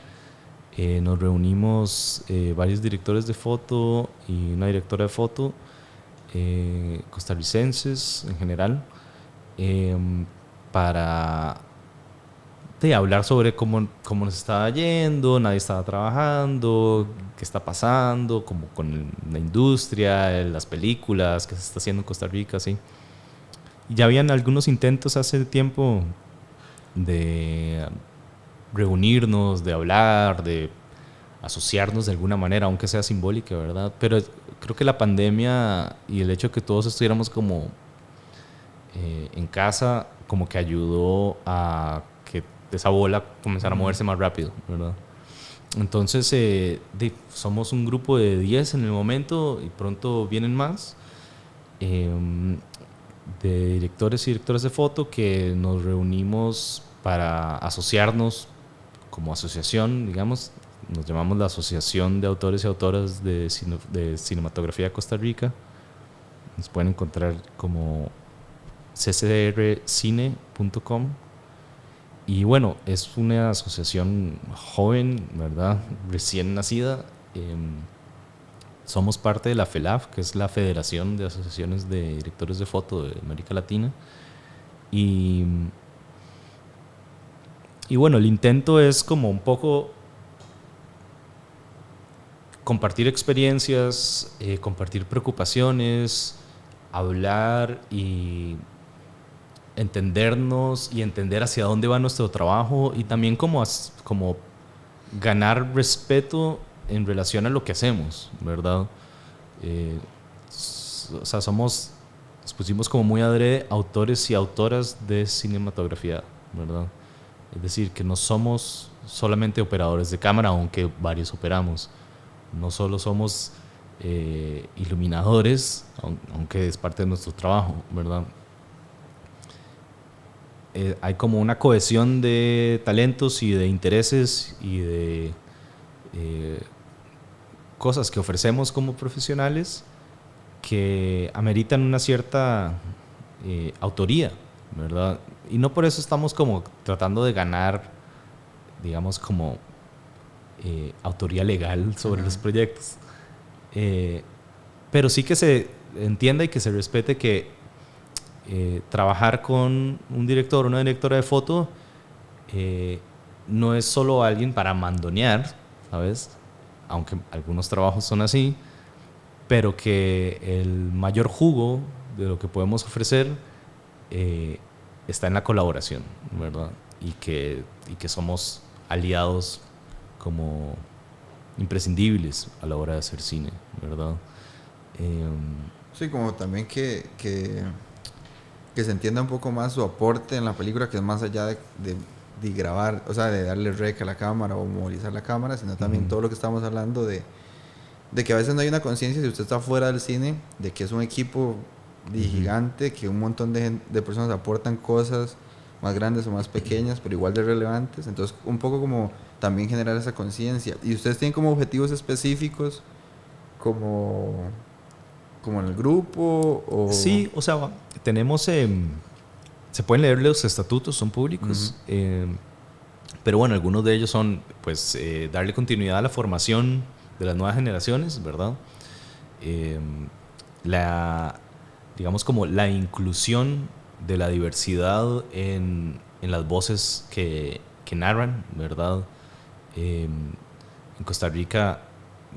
nos reunimos varios directores de foto y una directora de foto, costarricenses en general, eh, para hablar sobre cómo nos estaba yendo, nadie estaba trabajando, qué está pasando, como con la industria, las películas, qué se está haciendo en Costa Rica, así. Y ya habían algunos intentos hace tiempo de reunirnos, de hablar, de asociarnos de alguna manera, aunque sea simbólica, ¿verdad? Pero creo que la pandemia y el hecho de que todos estuviéramos como en casa, como que ayudó a que esa bola comenzara a moverse más rápido, ¿verdad? Entonces, somos un grupo de 10 en el momento y pronto vienen más, eh, de directores y directoras de foto que nos reunimos para asociarnos como asociación, digamos. Nos llamamos la Asociación de Autores y Autoras de Cinematografía de Costa Rica. Nos pueden encontrar como ccrcine.com. Y bueno, es una asociación joven, ¿verdad? Recién nacida. Somos parte de la FELAF, que es la Federación de Asociaciones de Directores de Foto de América Latina. Y, y bueno, el intento es como un poco compartir experiencias, compartir preocupaciones, hablar y entendernos y entender hacia dónde va nuestro trabajo y también como ganar respeto en relación a lo que hacemos, ¿verdad? O sea, nos pusimos como muy adrede autores y autoras de cinematografía, ¿verdad? Es decir, que no somos solamente operadores de cámara, aunque varios operamos. No solo somos iluminadores, aunque es parte de nuestro trabajo, ¿verdad? Hay como una cohesión de talentos y de intereses y de cosas que ofrecemos como profesionales que ameritan una cierta autoría, ¿verdad? Y no por eso estamos como tratando de ganar, digamos, como autoría legal sobre los proyectos. Pero sí que se entienda y que se respete que trabajar con un director o una directora de foto no es solo alguien para mandonear, ¿sabes? Aunque algunos trabajos son así, pero que el mayor jugo de lo que podemos ofrecer está en la colaboración, ¿verdad? Y que somos aliados como imprescindibles a la hora de hacer cine, ¿verdad? Sí, como también que se entienda un poco más su aporte en la película, que es más allá de grabar, o sea, de darle rec a la cámara o movilizar la cámara, sino también todo lo que estamos hablando de que a veces no hay una conciencia, si usted está fuera del cine, de que es un equipo gigante, que un montón de personas aportan cosas más grandes o más pequeñas, pero igual de relevantes. Entonces, un poco como también generar esa conciencia. Y ustedes tienen como objetivos específicos, como en el grupo, o... Sí, o sea, tenemos, se pueden leer los estatutos, son públicos, pero bueno, algunos de ellos son, pues, darle continuidad a la formación de las nuevas generaciones, ¿verdad? Digamos como la inclusión de la diversidad en las voces que narran, ¿verdad? En Costa Rica,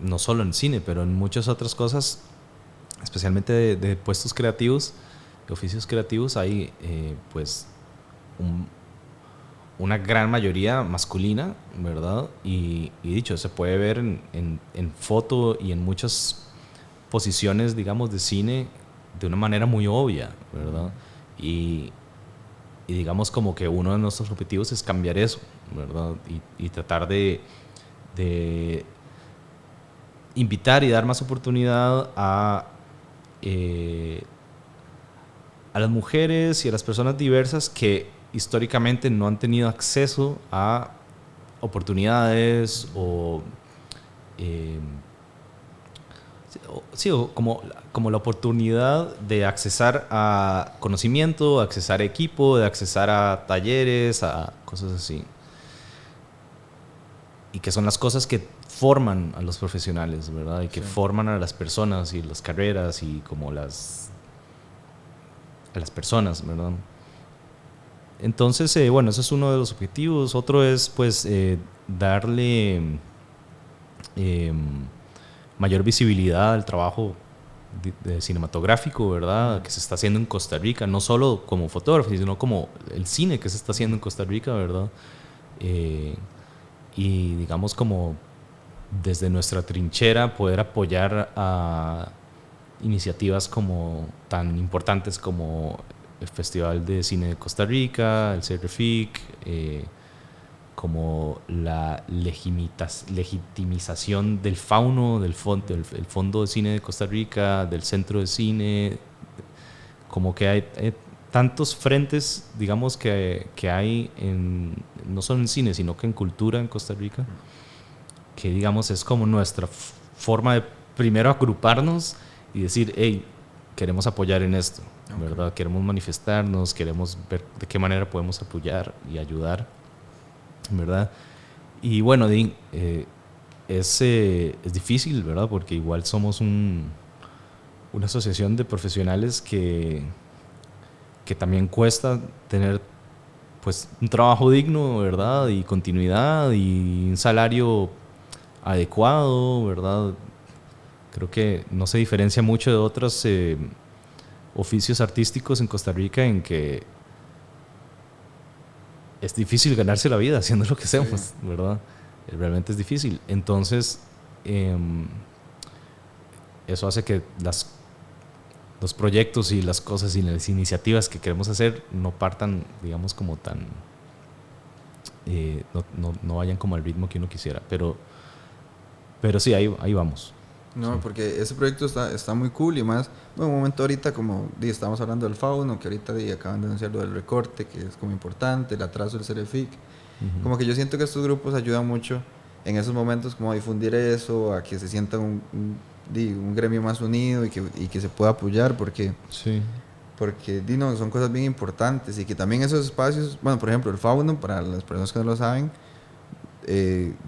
no solo en cine, pero en muchas otras cosas, especialmente de puestos creativos, de oficios creativos, hay pues una gran mayoría masculina, ¿verdad? Y dicho, se puede ver en foto y en muchas posiciones, digamos, de cine de una manera muy obvia, ¿verdad? Y digamos como que uno de nuestros objetivos es cambiar eso, ¿verdad? Y tratar de invitar y dar más oportunidad a las mujeres y a las personas diversas que históricamente no han tenido acceso a oportunidades o como la oportunidad de accesar a conocimiento, accesar a equipo, de accesar a talleres, a cosas así. Y que son las cosas que forman a los profesionales, ¿verdad? Y que forman a las personas y las carreras y como a las personas, ¿verdad? Entonces, bueno, ese es uno de los objetivos. Otro es, pues, darle mayor visibilidad al trabajo de cinematográfico, ¿verdad? Que se está haciendo en Costa Rica, no solo como fotógrafo, sino como el cine que se está haciendo en Costa Rica, ¿verdad? Y digamos como desde nuestra trinchera poder apoyar a iniciativas como tan importantes como el Festival de Cine de Costa Rica, el CRFIC, como la legitimización del fauno, del Fondo de Cine de Costa Rica, del Centro de Cine, como que hay tantos frentes, digamos, que hay no solo en cine, sino que en cultura en Costa Rica, que digamos es como nuestra forma de primero agruparnos y decir, hey, queremos apoyar en esto, ¿verdad? Queremos manifestarnos, queremos ver de qué manera podemos apoyar y ayudar, ¿verdad? Y bueno, es difícil, ¿verdad? Porque igual somos una asociación de profesionales que también cuesta tener pues un trabajo digno, ¿verdad? Y continuidad y un salario adecuado, ¿verdad? Creo que no se diferencia mucho de otros oficios artísticos en Costa Rica en que es difícil ganarse la vida haciendo lo que hacemos, sí, ¿verdad? Realmente es difícil. Entonces, eso hace que los proyectos y las cosas y las iniciativas que queremos hacer no partan, digamos, como tan... no vayan como al ritmo que uno quisiera. Pero sí, ahí vamos. No, sí. Porque ese proyecto está muy cool y más, bueno, un momento ahorita como estamos hablando del fauno, que ahorita acaban de anunciar lo del recorte, que es como importante, el atraso del CRFIC. Como que yo siento que estos grupos ayudan mucho en esos momentos como a difundir eso, a que se sienta un gremio más unido y que se pueda apoyar, porque no, son cosas bien importantes y que también esos espacios, bueno, por ejemplo, el fauno, para las personas que no lo saben,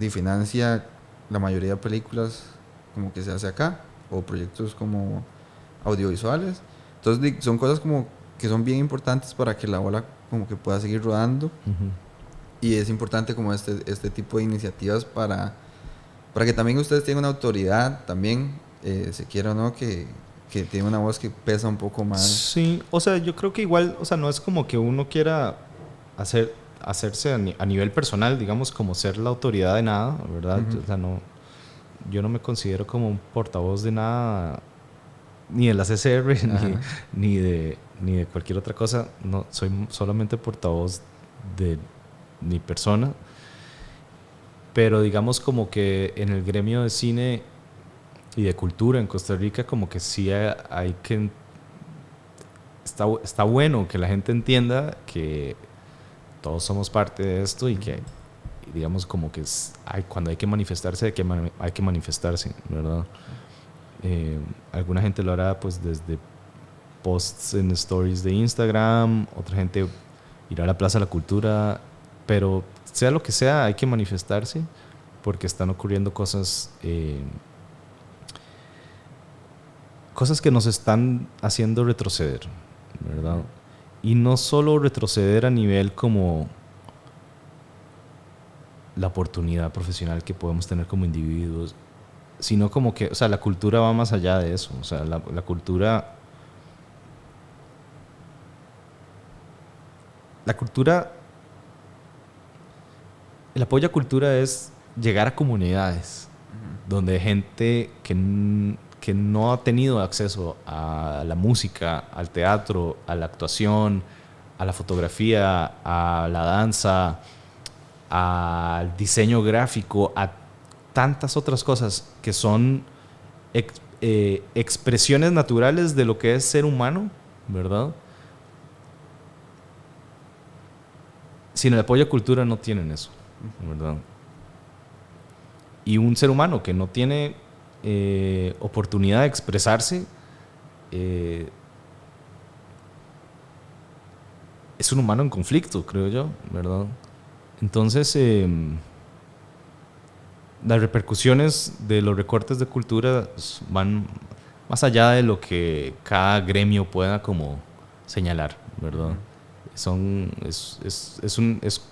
financia la mayoría de películas como que se hace acá, o proyectos como audiovisuales. Entonces son cosas como que son bien importantes para que la ola como que pueda seguir rodando. Y es importante como este tipo de iniciativas para que también ustedes tengan una autoridad también, se quiera o no, que tiene una voz que pesa un poco más. Sí, o sea, yo creo que igual, o sea, no es como que uno quiera hacerse a nivel personal, digamos, como ser la autoridad de nada, ¿verdad? O sea, yo no me considero como un portavoz de nada, ni de la CCR, ni de cualquier otra cosa. No, soy solamente portavoz de mi persona. Pero digamos como que en el gremio de cine y de cultura en Costa Rica, como que sí hay que... Está bueno que la gente entienda que todos somos parte de esto y que, digamos, como que cuando hay que manifestarse, hay que manifestarse, ¿verdad? Alguna gente lo hará pues desde posts en stories de Instagram, otra gente irá a la Plaza de la Cultura, pero sea lo que sea, hay que manifestarse porque están ocurriendo cosas que nos están haciendo retroceder, ¿verdad? Y no solo retroceder a nivel como la oportunidad profesional que podemos tener como individuos, sino como que, o sea, la cultura va más allá de eso. O sea, la cultura... El apoyo a cultura es llegar a comunidades donde hay gente que que no ha tenido acceso a la música, al teatro, a la actuación, a la fotografía, a la danza, al diseño gráfico, a tantas otras cosas que son expresiones naturales de lo que es ser humano, ¿verdad? Sin el apoyo a cultura no tienen eso, ¿verdad? Y un ser humano que no tiene oportunidad de expresarse es un humano en conflicto, creo yo, ¿verdad? Entonces, las repercusiones de los recortes de cultura van más allá de lo que cada gremio pueda como señalar, ¿verdad? Es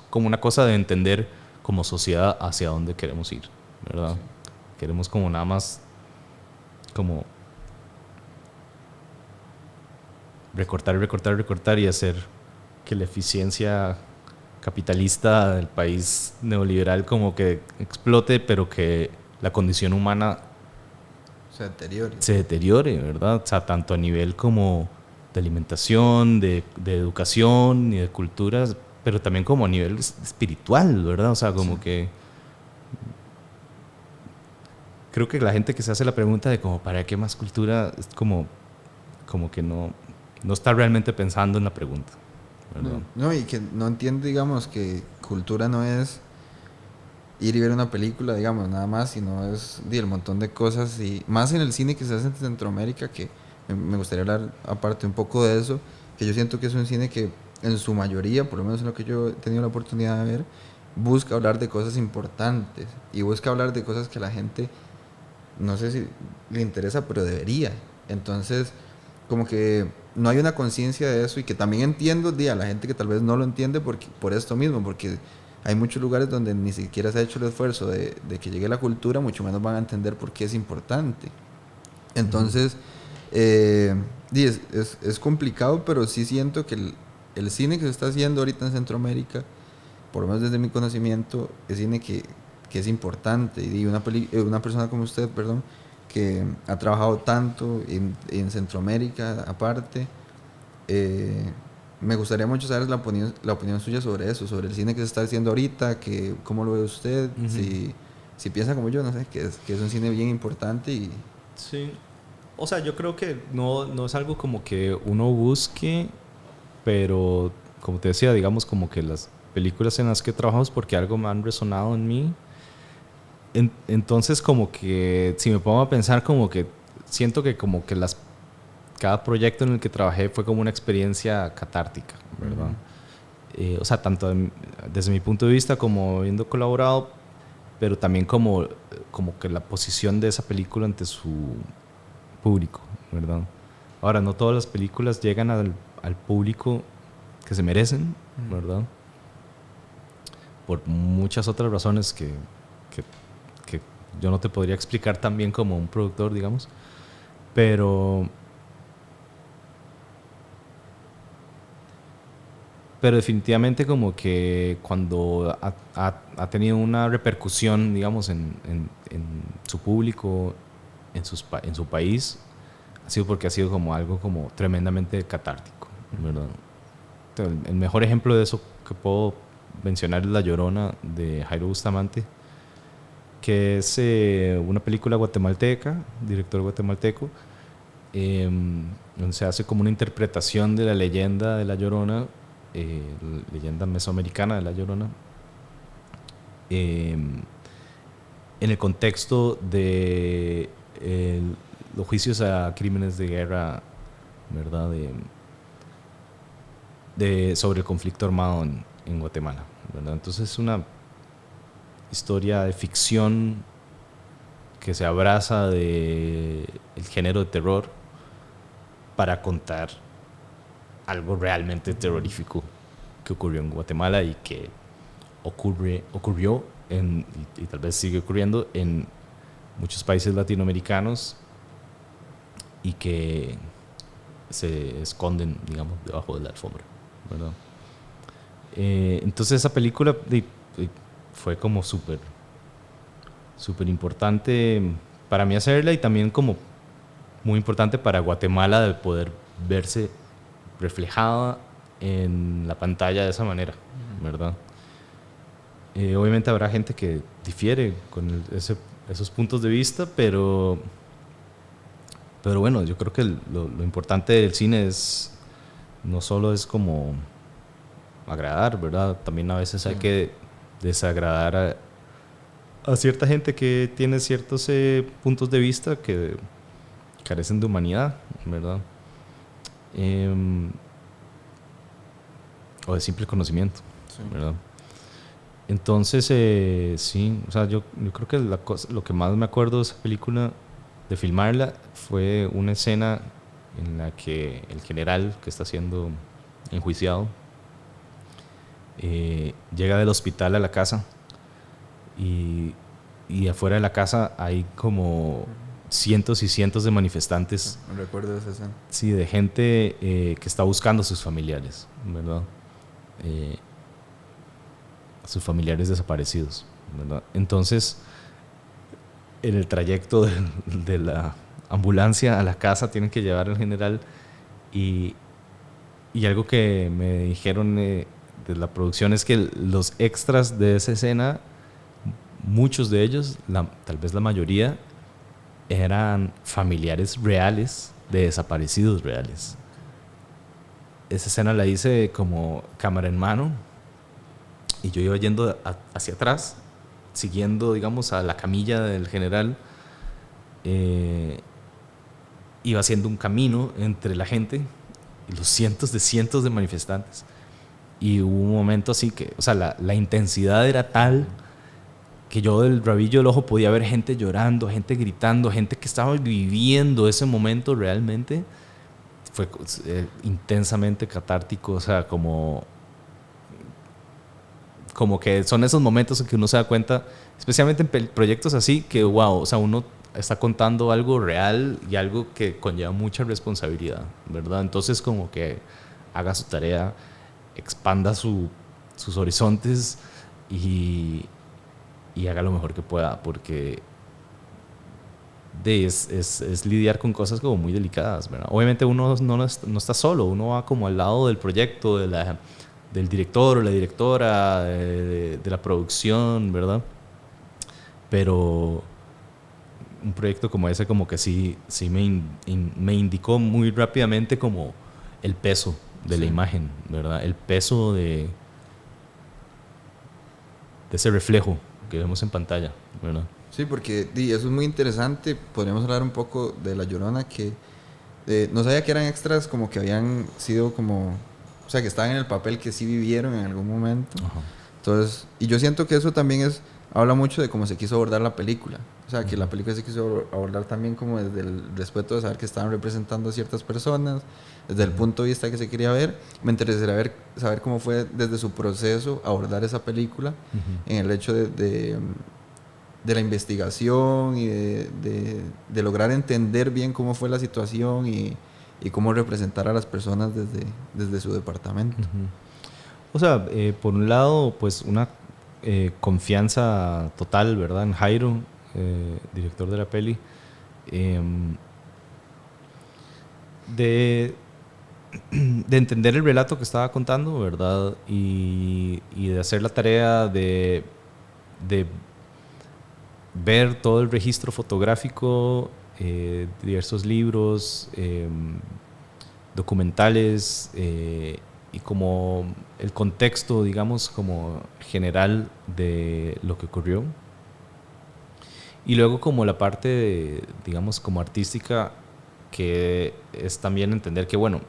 como una cosa de entender como sociedad hacia dónde queremos ir, ¿verdad? Sí. Queremos como nada más como recortar y hacer que la eficiencia capitalista del país neoliberal como que explote, pero que la condición humana se deteriore, ¿verdad? O sea, tanto a nivel como de alimentación, de educación y de culturas, pero también como a nivel espiritual, ¿verdad? O sea, como que creo que la gente que se hace la pregunta de como ¿para qué más cultura? Es como que no está realmente pensando en la pregunta. No, y que no entiende, digamos, que cultura no es ir y ver una película, digamos, nada más, sino es el montón de cosas, y más en el cine que se hace en Centroamérica, que me gustaría hablar aparte un poco de eso, que yo siento que es un cine que en su mayoría, por lo menos en lo que yo he tenido la oportunidad de ver, busca hablar de cosas importantes y busca hablar de cosas que a la gente, no sé si le interesa, pero debería. Entonces, como que no hay una conciencia de eso, y que también entiendo a la gente que tal vez no lo entiende por esto mismo, porque hay muchos lugares donde ni siquiera se ha hecho el esfuerzo de que llegue la cultura, mucho menos van a entender por qué es importante. Entonces, es complicado, pero sí siento que el cine que se está haciendo ahorita en Centroamérica, por lo menos desde mi conocimiento, es cine que es importante. Y una persona como usted, perdón, que ha trabajado tanto en Centroamérica aparte, me gustaría mucho saber la opinión suya sobre eso, sobre el cine que se está haciendo ahorita, que cómo lo ve usted, si piensa como yo, no sé, que es un cine bien importante. Sí, o sea, yo creo que no es algo como que uno busque, pero como te decía, digamos como que las películas en las que trabajamos porque algo me han resonado en mí. Entonces como que si me pongo a pensar, como que siento que como que cada proyecto en el que trabajé fue como una experiencia catártica, ¿verdad? O sea, tanto desde mi punto de vista como habiendo colaborado, pero también como que la posición de esa película ante su público, ¿verdad? Ahora, no todas las películas llegan al público que se merecen, ¿verdad? Por muchas otras razones que yo no te podría explicar tan bien como un productor, digamos. Pero definitivamente como que cuando ha tenido una repercusión, digamos, en su público, en su país, ha sido porque ha sido como algo como tremendamente catártico, ¿verdad? El mejor ejemplo de eso que puedo mencionar es La Llorona, de Jairo Bustamante, que es una película guatemalteca, director guatemalteco, donde se hace como una interpretación de la leyenda de La Llorona, leyenda mesoamericana de La Llorona, en el contexto de los juicios a crímenes de guerra, ¿verdad? Sobre el conflicto armado en Guatemala, ¿verdad? Entonces es una historia de ficción que se abraza del género de terror para contar algo realmente terrorífico que ocurrió en Guatemala y que ocurrió y tal vez sigue ocurriendo en muchos países latinoamericanos y que se esconden, digamos, debajo de la alfombra, ¿verdad? Entonces esa película fue como súper importante para mí hacerla, y también como muy importante para Guatemala de poder verse reflejada en la pantalla de esa manera, ¿verdad? Obviamente habrá gente que difiere con esos puntos de vista, pero bueno, yo creo que lo importante del cine es no solo es como agradar, ¿verdad? También a veces hay que desagradar a cierta gente que tiene ciertos puntos de vista que carecen de humanidad, ¿verdad? O de simple conocimiento, ¿verdad? Entonces, sí, o sea, yo creo que lo que más me acuerdo de esa película, de filmarla, fue una escena en la que el general que está siendo enjuiciado llega del hospital a la casa y afuera de la casa hay como cientos y cientos de manifestantes. No recuerdo esa escena. Sí, de gente que está buscando a sus familiares, ¿verdad? A sus familiares desaparecidos, ¿verdad? Entonces, en el trayecto de la ambulancia a la casa tienen que llevar al general y algo que me dijeron de la producción es que los extras de esa escena, muchos de ellos, tal vez la mayoría, eran familiares reales de desaparecidos reales. Esa escena la hice como cámara en mano y yo iba yendo hacia atrás, siguiendo, digamos, a la camilla del general. Iba haciendo un camino entre la gente y los cientos de manifestantes. Y hubo un momento así que, o sea, la intensidad era tal que yo del rabillo del ojo podía ver gente llorando, gente gritando, gente que estaba viviendo ese momento realmente. Fue intensamente catártico, o sea, como que son esos momentos en que uno se da cuenta, especialmente en proyectos así, que wow, o sea, uno está contando algo real y algo que conlleva mucha responsabilidad, ¿verdad? Entonces, como que haga su tarea, expanda sus horizontes y haga lo mejor que pueda, porque es lidiar con cosas como muy delicadas, ¿verdad? Obviamente uno no está solo, uno va como al lado del proyecto, del director o la directora, de la producción, ¿verdad? Pero un proyecto como ese como que sí me indicó muy rápidamente como el peso de la imagen, ¿verdad? El peso de ese reflejo que vemos en pantalla, ¿verdad? Sí, porque eso es muy interesante. Podríamos hablar un poco de La Llorona, que no sabía que eran extras como que habían sido como, o sea, que estaban en el papel que sí vivieron en algún momento. Ajá. Entonces, y yo siento que eso también habla mucho de cómo se quiso abordar la película. O sea, que la película se quiso abordar también como desde el respeto de saber que estaban representando a ciertas personas, desde el punto de vista que se quería ver. Me interesaría saber cómo fue desde su proceso abordar esa película, en el hecho de la investigación y de lograr entender bien cómo fue la situación y cómo representar a las personas desde su departamento. O sea, por un lado, pues una confianza total, ¿verdad? En Jairo, director de la peli, de entender el relato que estaba contando, ¿verdad? Y de hacer la tarea de ver todo el registro fotográfico, diversos libros, documentales, y como el contexto, digamos, como general de lo que ocurrió. Y luego como la parte, digamos, como artística, que es también entender que, bueno,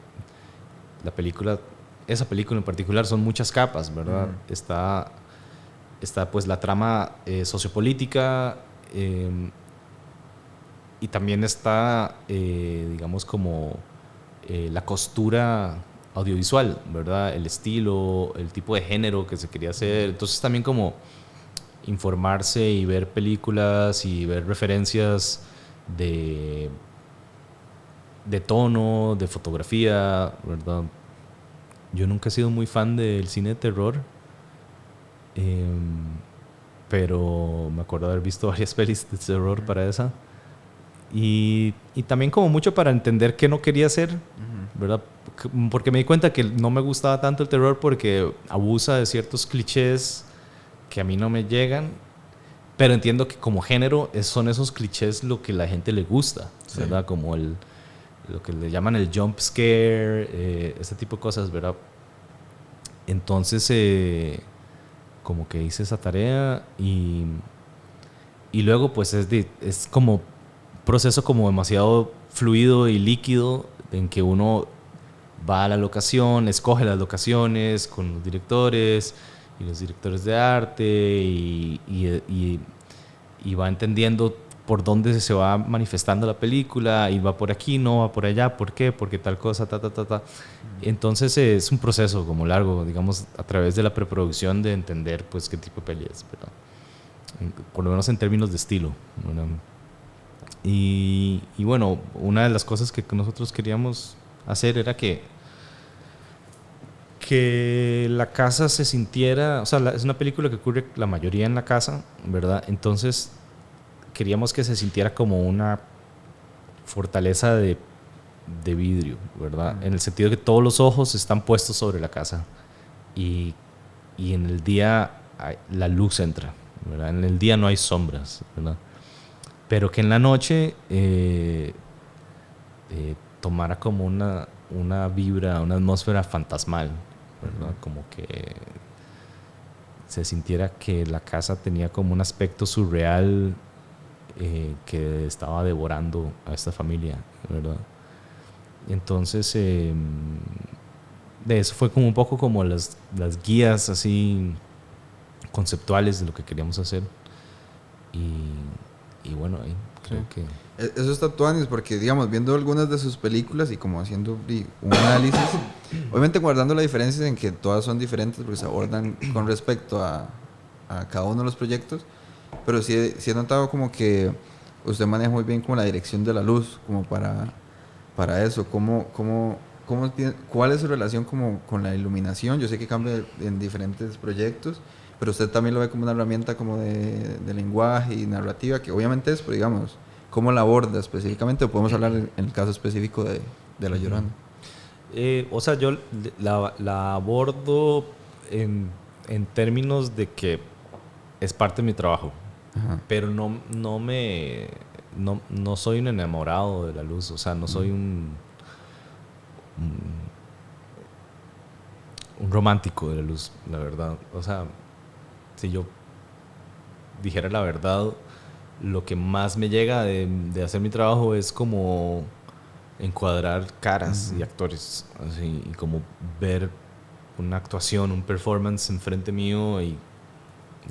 esa película en particular son muchas capas, ¿verdad? Está pues la trama sociopolítica, y también está, digamos, como la costura audiovisual, ¿verdad? El estilo, el tipo de género que se quería hacer. Entonces también como informarse y ver películas y ver referencias de tono, de fotografía, ¿verdad? Yo nunca he sido muy fan del cine de terror, pero me acuerdo haber visto varias pelis de terror para esa. y también como mucho para entender qué no quería hacer, ¿verdad? Porque me di cuenta que no me gustaba tanto el terror porque abusa de ciertos clichés que a mí no me llegan, pero entiendo que como género son esos clichés lo que la gente le gusta, ¿verdad? Sí. Como lo que le llaman el jump scare, ese tipo de cosas, ¿verdad? Entonces, como que hice esa tarea y luego pues es como proceso como demasiado fluido y líquido en que uno va a la locación, escoge las locaciones con los directores y los directores de arte y va entendiendo por dónde se va manifestando la película y va por aquí, no va por allá, ¿por qué? Porque tal cosa, ta. Entonces es un proceso como largo, digamos, a través de la preproducción de entender pues qué tipo de peli es, ¿verdad? Por lo menos en términos de estilo, ¿verdad? Y bueno, una de las cosas que nosotros queríamos hacer era que la casa se sintiera, o sea, es una película que ocurre la mayoría en la casa, ¿verdad? Entonces queríamos que se sintiera como una fortaleza de vidrio, ¿verdad? En el sentido de que todos los ojos están puestos sobre la casa y en el día la luz entra, ¿verdad? En el día no hay sombras, ¿verdad? Pero que en la noche tomara como una vibra, una atmósfera fantasmal, ¿verdad? Como que se sintiera que la casa tenía como un aspecto surreal que estaba devorando a esta familia, ¿verdad? Entonces, de eso fue como un poco como las guías así conceptuales de lo que queríamos hacer. Y bueno, ahí creo que... Eso está tuanis porque, digamos, viendo algunas de sus películas y como haciendo un análisis, obviamente guardando la diferencia en que todas son diferentes porque se abordan con respecto a cada uno de los proyectos, pero sí he notado como que usted maneja muy bien como la dirección de la luz, como para eso, ¿cuál es su relación como con la iluminación? Yo sé que cambia en diferentes proyectos, pero usted también lo ve como una herramienta como de lenguaje y narrativa, que obviamente es, pero digamos, ¿cómo la aborda específicamente? O podemos hablar en el caso específico de La Llorona. O sea, yo la abordo en términos de que es parte de mi trabajo. Ajá. Pero no soy un enamorado de la luz, o sea, no soy un romántico de la luz, la verdad. O sea, si yo dijera la verdad, lo que más me llega de hacer mi trabajo es como encuadrar caras y actores, así, y como ver una actuación, un performance enfrente mío y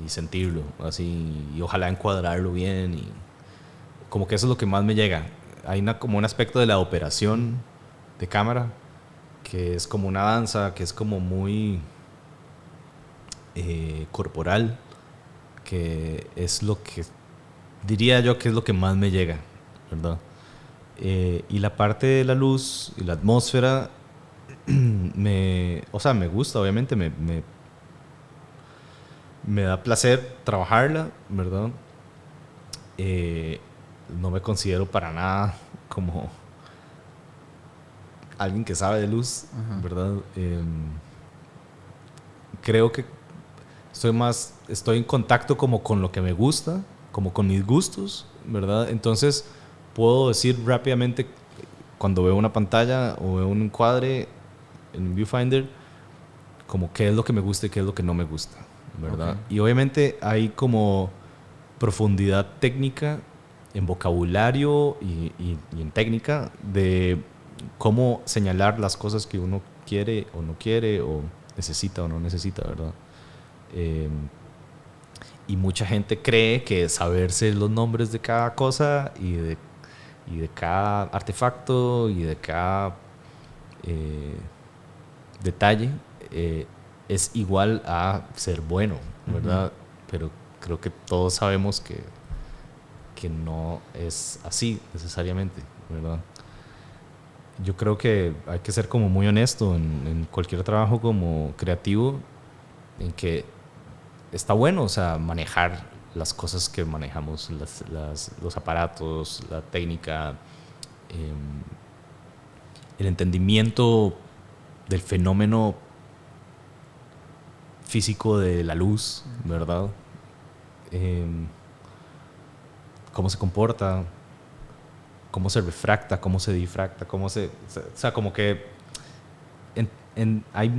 sentirlo, así, y ojalá encuadrarlo bien, y como que eso es lo que más me llega. Hay como un aspecto de la operación de cámara que es como una danza, que es como muy corporal, que es lo que diría yo que es lo que más me llega, ¿verdad? Y la parte de la luz y la atmósfera me gusta, obviamente, me da placer trabajarla, ¿verdad? No me considero para nada como alguien que sabe de luz, ¿verdad? Creo que estoy en contacto como con lo que me gusta, como con mis gustos, ¿verdad? Entonces puedo decir rápidamente cuando veo una pantalla o veo un encuadre en un viewfinder como qué es lo que me gusta y qué es lo que no me gusta, ¿verdad? Okay. Y obviamente hay como profundidad técnica en vocabulario y en técnica de cómo señalar las cosas que uno quiere o no quiere o necesita o no necesita, ¿verdad? Y mucha gente cree que saberse los nombres de cada cosa y de cada artefacto y de cada detalle es igual a ser bueno, ¿verdad? Pero creo que todos sabemos que no es así necesariamente, ¿verdad? Yo creo que hay que ser como muy honesto en cualquier trabajo como creativo, en que está bueno, o sea, manejar las cosas que manejamos, los aparatos, la técnica, el entendimiento del fenómeno físico de la luz, ¿verdad? Cómo se comporta, cómo se refracta, cómo se difracta, o sea, como que hay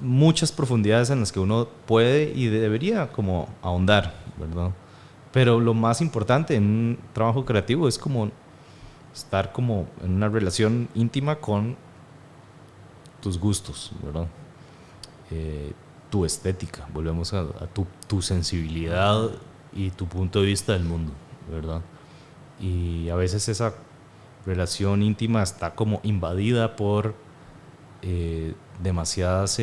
muchas profundidades en las que uno puede y debería como ahondar, ¿verdad? Pero lo más importante en un trabajo creativo es como estar como en una relación íntima con tus gustos, ¿verdad? Tu estética, volvemos a tu sensibilidad y tu punto de vista del mundo, ¿verdad? Y a veces esa relación íntima está como invadida por demasiadas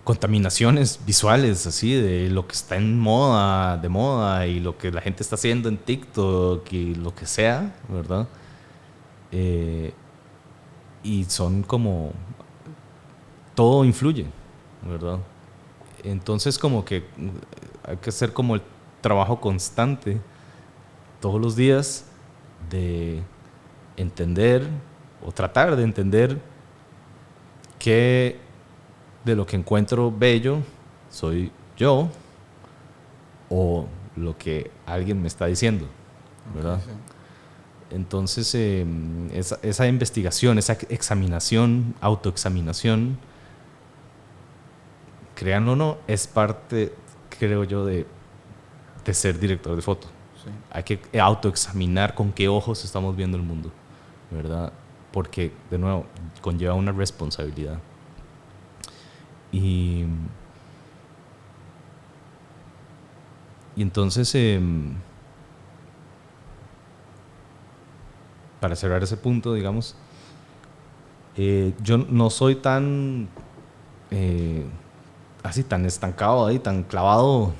contaminaciones visuales, así, de lo que está de moda y lo que la gente está haciendo en TikTok y lo que sea, ¿verdad? Y son como, todo influye, ¿verdad? Entonces como que hay que hacer como el trabajo constante todos los días de entender o tratar de entender qué de lo que encuentro bello soy yo o lo que alguien me está diciendo, ¿verdad? Okay, sí. Entonces esa investigación, esa examinación, autoexaminación, créanlo o no, es parte, creo yo, de ser director de foto. Sí. Hay que autoexaminar con qué ojos estamos viendo el mundo, ¿verdad? Porque, de nuevo, conlleva una responsabilidad. Y entonces, para cerrar ese punto, digamos, yo no soy tan así, tan estancado ahí, tan clavado,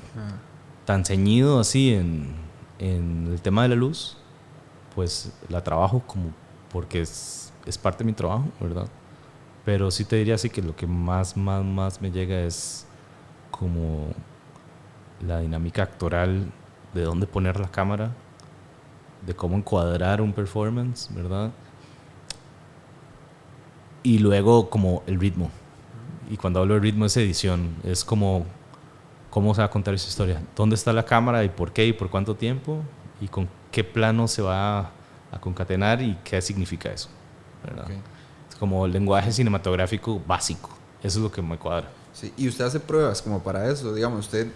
tan ceñido así en el tema de la luz. Pues la trabajo como porque es parte de mi trabajo, ¿verdad? Pero sí te diría así que lo que más me llega es como la dinámica actoral, de dónde poner la cámara, de cómo encuadrar un performance, ¿verdad? Y luego como el ritmo. Y cuando hablo de ritmo es edición, es como cómo se va a contar esa historia, dónde está la cámara y por qué y por cuánto tiempo y con qué plano se va a concatenar y qué significa eso, ¿verdad? Okay. Es como el lenguaje cinematográfico básico, eso es lo que me cuadra. Sí, y usted hace pruebas como para eso, digamos, usted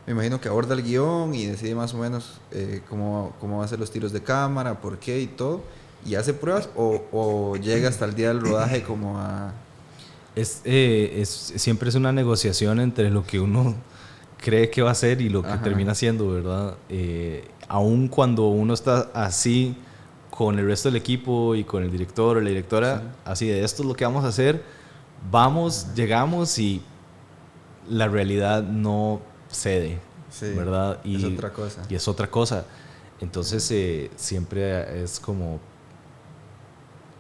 me imagino que aborda el guión y decide más o menos cómo va a ser los tiros de cámara, por qué y todo, y hace pruebas o llega hasta el día del rodaje como a... Siempre es una negociación entre lo que uno cree que va a hacer y lo que termina haciendo, ¿verdad? Aun cuando uno está así con el resto del equipo y con el director o la directora, sí, así de esto es lo que vamos a hacer, llegamos y la realidad no cede, sí, ¿verdad? Y es otra cosa. Y es otra cosa. Entonces siempre es como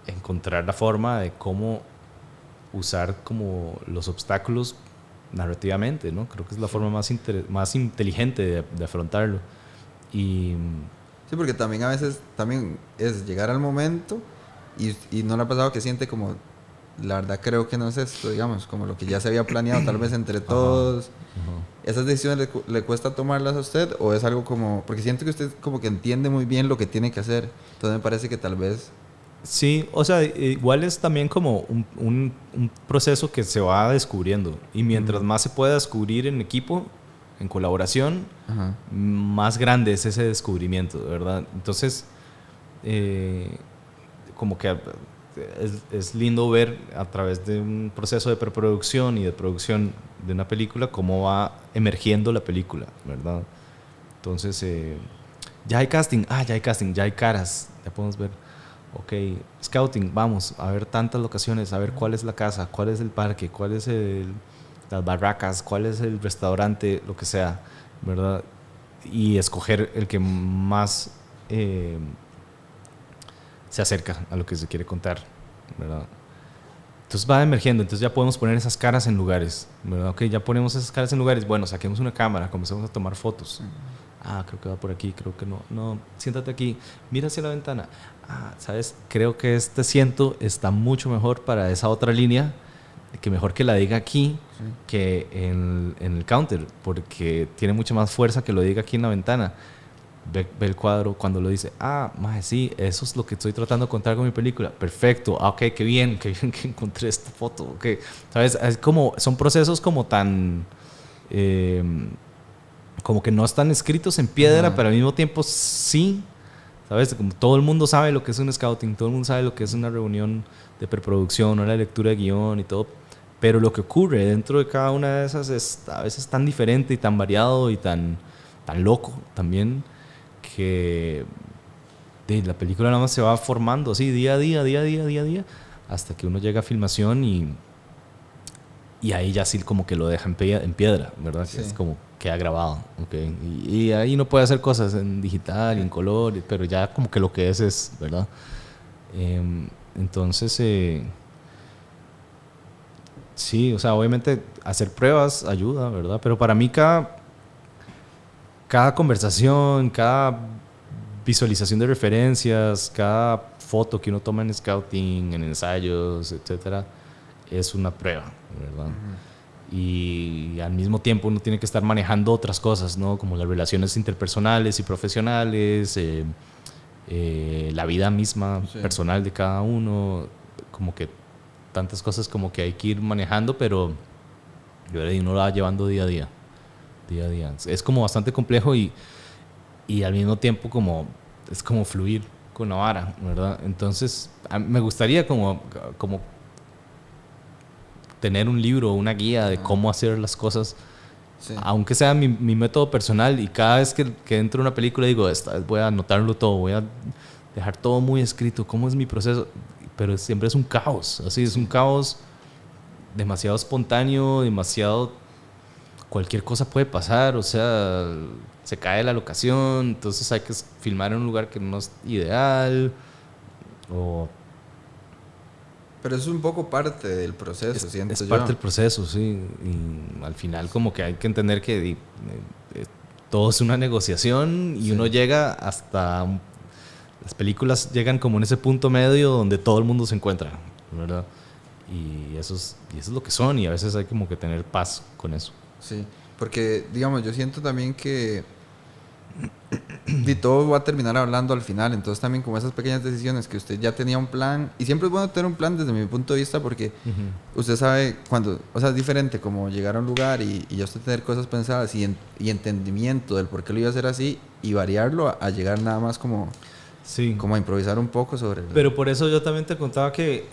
encontrar la forma de cómo usar como los obstáculos narrativamente, ¿no? Creo que es la forma más inteligente de afrontarlo. Y sí, porque también a veces también es llegar al momento y no le ha pasado que siente como, la verdad creo que no es esto, digamos, como lo que ya se había planeado tal vez entre todos. ¿Esas decisiones le cuesta tomarlas a usted o es algo como, porque siento que usted como que entiende muy bien lo que tiene que hacer, entonces me parece que tal vez... Sí, o sea, igual es también como un proceso que se va descubriendo y mientras más se pueda descubrir en equipo, en colaboración, más grande es ese descubrimiento, ¿verdad? Entonces, como que es lindo ver a través de un proceso de preproducción y de producción de una película cómo va emergiendo la película, ¿verdad? Entonces, ya hay casting, ya hay caras, ya podemos ver. Ok, scouting, vamos a ver tantas locaciones, a ver cuál es la casa, cuál es el parque, cuál es las barracas, cuál es el restaurante, lo que sea, ¿verdad? Y escoger el que más se acerca a lo que se quiere contar, ¿verdad? Entonces va emergiendo, entonces ya podemos poner esas caras en lugares, ¿verdad? Ok, ya ponemos esas caras en lugares, bueno, saquemos una cámara, comencemos a tomar fotos. Creo que va por aquí, creo que no. No, siéntate aquí, mira hacia la ventana. ¿Sabes? Creo que este asiento está mucho mejor para esa otra línea, que mejor que la diga aquí que en el counter, porque tiene mucha más fuerza que lo diga aquí en la ventana. Ve el cuadro cuando lo dice, maje, sí, eso es lo que estoy tratando de contar con mi película. Perfecto, ok, qué bien que encontré esta foto. Okay. ¿Sabes? Es como, son procesos como tan... como que no están escritos en piedra, pero al mismo tiempo sí. ¿Sabes? Como todo el mundo sabe lo que es un scouting, todo el mundo sabe lo que es una reunión de preproducción o la lectura de guión y todo. Pero lo que ocurre dentro de cada una de esas es a veces tan diferente y tan variado y tan loco también, que la película nada más se va formando así día a día, hasta que uno llega a filmación y ahí ya sí como que lo deja en piedra, ¿verdad? Sí. Que es como queda grabado, okay. Y ahí no puede hacer cosas en digital y en color, pero ya como que lo que es, ¿verdad? Entonces, sí, o sea, obviamente hacer pruebas ayuda, ¿verdad? Pero para mí cada conversación, cada visualización de referencias, cada foto que uno toma en scouting, en ensayos, etcétera, es una prueba, ¿verdad? Y al mismo tiempo uno tiene que estar manejando otras cosas, ¿no? Como las relaciones interpersonales y profesionales, la vida misma personal de cada uno, como que tantas cosas como que hay que ir manejando, pero uno lo va llevando día a día. Es como bastante complejo y al mismo tiempo como es como fluir con la vara, ¿verdad? Entonces me gustaría como tener un libro, una guía de cómo hacer las cosas, aunque sea mi método personal, y cada vez que entro en una película digo, esta vez voy a anotarlo todo, voy a dejar todo muy escrito, cómo es mi proceso, pero siempre es un caos, así es un caos demasiado espontáneo, demasiado, cualquier cosa puede pasar, o sea, se cae la locación, entonces hay que filmar en un lugar que no es ideal, pero es un poco parte del proceso, siento yo. Es parte del proceso, sí. Y al final como que hay que entender que todo es una negociación y uno llega hasta... Las películas llegan como en ese punto medio donde todo el mundo se encuentra, ¿verdad? Y eso es lo que son, y a veces hay como que tener paz con eso. Sí, porque digamos, yo siento también que y todo va a terminar hablando al final, entonces también como esas pequeñas decisiones que usted ya tenía un plan, y siempre es bueno tener un plan desde mi punto de vista, porque usted sabe cuando, o sea, es diferente como llegar a un lugar y ya usted tener cosas pensadas y entendimiento del por qué lo iba a hacer así, y variarlo a llegar nada más como, como a improvisar un poco sobre Pero por eso yo también te contaba que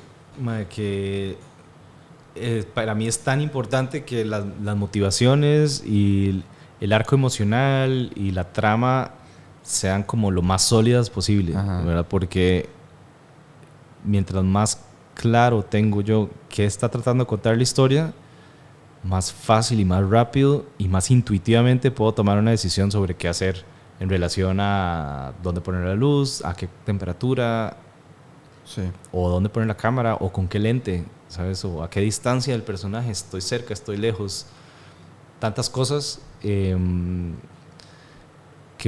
para mí es tan importante que las motivaciones y el arco emocional y la trama sean como lo más sólidas posible, ¿verdad? Porque mientras más claro tengo yo qué está tratando de contar la historia, más fácil y más rápido y más intuitivamente puedo tomar una decisión sobre qué hacer en relación a dónde poner la luz, a qué temperatura, o dónde poner la cámara, o con qué lente, ¿sabes? O a qué distancia del personaje, estoy cerca, estoy lejos. Tantas cosas que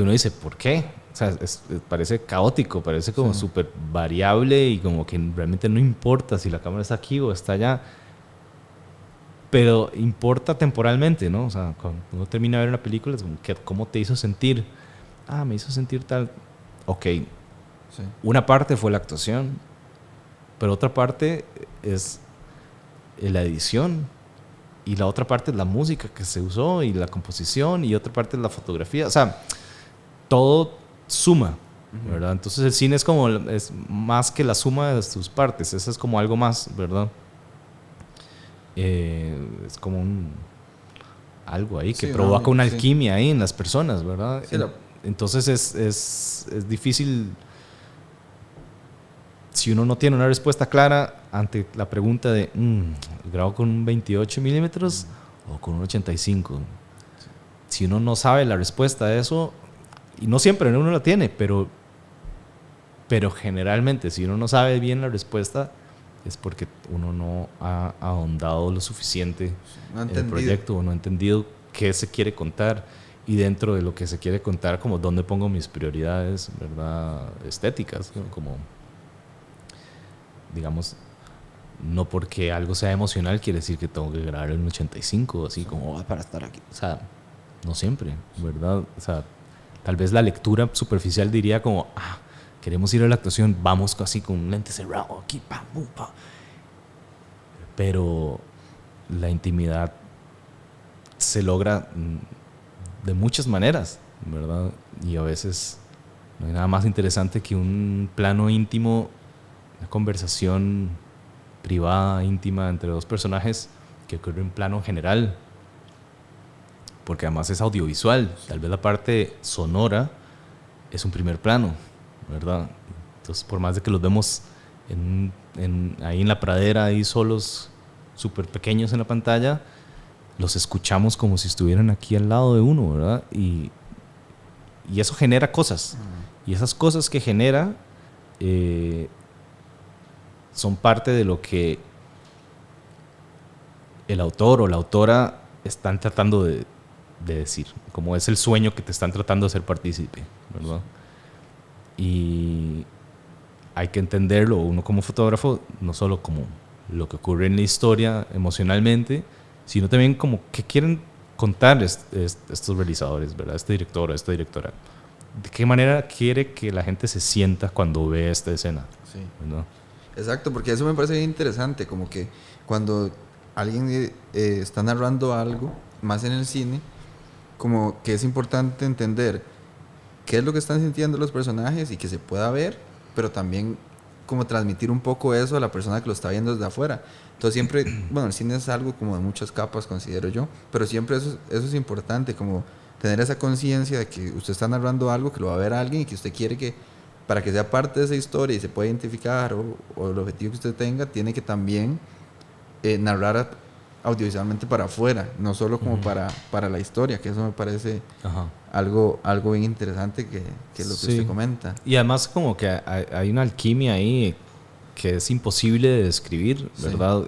uno dice, ¿por qué? O sea, parece caótico, parece como súper variable y como que realmente no importa si la cámara está aquí o está allá, pero importa temporalmente, ¿no? O sea, cuando uno termina de ver una película, es como, ¿cómo te hizo sentir? Me hizo sentir tal. Ok. Una parte fue la actuación, pero otra parte es la edición. Y la otra parte es la música que se usó y la composición, y otra parte es la fotografía. O sea, todo suma, ¿verdad? Entonces el cine es más que la suma de sus partes. Eso es como algo más, ¿verdad? Es como algo ahí que provoca una alquimia ahí en las personas, ¿verdad? Entonces es difícil si uno no tiene una respuesta clara ante la pregunta de ¿grabo con un 28 milímetros o con un 85? Si uno no sabe la respuesta a eso, y no siempre uno la tiene, pero generalmente si uno no sabe bien la respuesta, es porque uno no ha ahondado lo suficiente No he en el entendido. proyecto o no ha entendido qué se quiere contar y dentro de lo que se quiere contar, como dónde pongo mis prioridades, ¿verdad? Estéticas, ¿no? Como, digamos, no porque algo sea emocional quiere decir que tengo que grabar en un 85, así como para estar aquí. O sea, no siempre, ¿verdad? O sea, tal vez la lectura superficial diría como, queremos ir a la actuación, vamos así con un lente cerrado, aquí, pam, pum, pam. Pero la intimidad se logra de muchas maneras, ¿verdad? Y a veces no hay nada más interesante que un plano íntimo, una conversación privada, íntima entre dos personajes que ocurre en plano general, porque además es audiovisual. Tal vez la parte sonora es un primer plano, ¿verdad? Entonces, por más de que los vemos ahí en la pradera, ahí solos, súper pequeños en la pantalla, los escuchamos como si estuvieran aquí al lado de uno, ¿verdad? Y eso genera cosas. Y esas cosas que genera son parte de lo que el autor o la autora están tratando de decir. Como es el sueño que te están tratando de hacer partícipe, ¿verdad? Y hay que entenderlo uno como fotógrafo, no solo como lo que ocurre en la historia emocionalmente, sino también como qué quieren contar estos realizadores, ¿verdad? Este director o esta directora. ¿De qué manera quiere que la gente se sienta cuando ve esta escena? Sí. ¿Verdad? Exacto, porque eso me parece bien interesante, como que cuando alguien está narrando algo, más en el cine, como que es importante entender qué es lo que están sintiendo los personajes y que se pueda ver, pero también como transmitir un poco eso a la persona que lo está viendo desde afuera. Entonces siempre, bueno, el cine es algo como de muchas capas, considero yo, pero siempre eso es importante, como tener esa conciencia de que usted está narrando algo que lo va a ver alguien y que usted quiere que, para que sea parte de esa historia y se pueda identificar o el objetivo que usted tenga, tiene que también narrar audiovisualmente para afuera, no solo como para la historia, que eso me parece algo bien interesante que es lo que usted comenta. Y además como que hay una alquimia ahí que es imposible de describir, ¿verdad?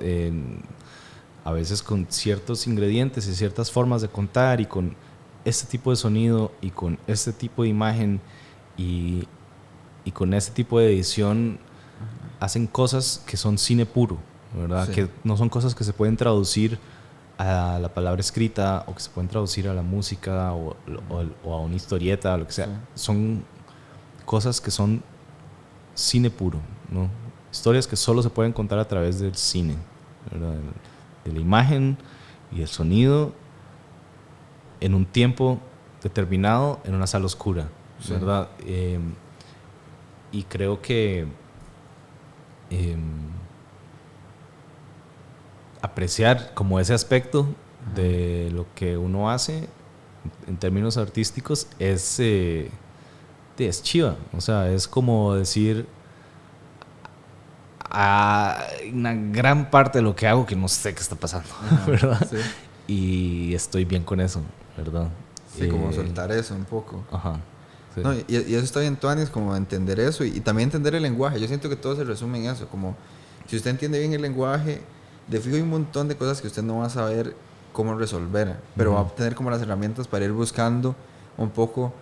A veces con ciertos ingredientes y ciertas formas de contar y con este tipo de sonido y con este tipo de imagen y con este tipo de edición hacen cosas que son cine puro, ¿verdad? Que no son cosas que se pueden traducir a la palabra escrita o que se pueden traducir a la música o a una historieta o lo que sea. Son cosas que son cine puro, ¿no? Historias que solo se pueden contar a través del cine, ¿verdad? De la imagen y el sonido en un tiempo determinado en una sala oscura, ¿verdad? Y creo que apreciar como ese aspecto de lo que uno hace en términos artísticos es chiva. O sea, es como decir una gran parte de lo que hago que no sé qué está pasando, ¿verdad? Sí. Y estoy bien con eso, ¿verdad? Sí, como soltar eso un poco. Ajá. Sí. No, y eso está bien, Tuanis, como entender eso y también entender el lenguaje. Yo siento que todo se resume en eso, como si usted entiende bien el lenguaje, de fijo hay un montón de cosas que usted no va a saber cómo resolver, pero va a tener como las herramientas para ir buscando un poco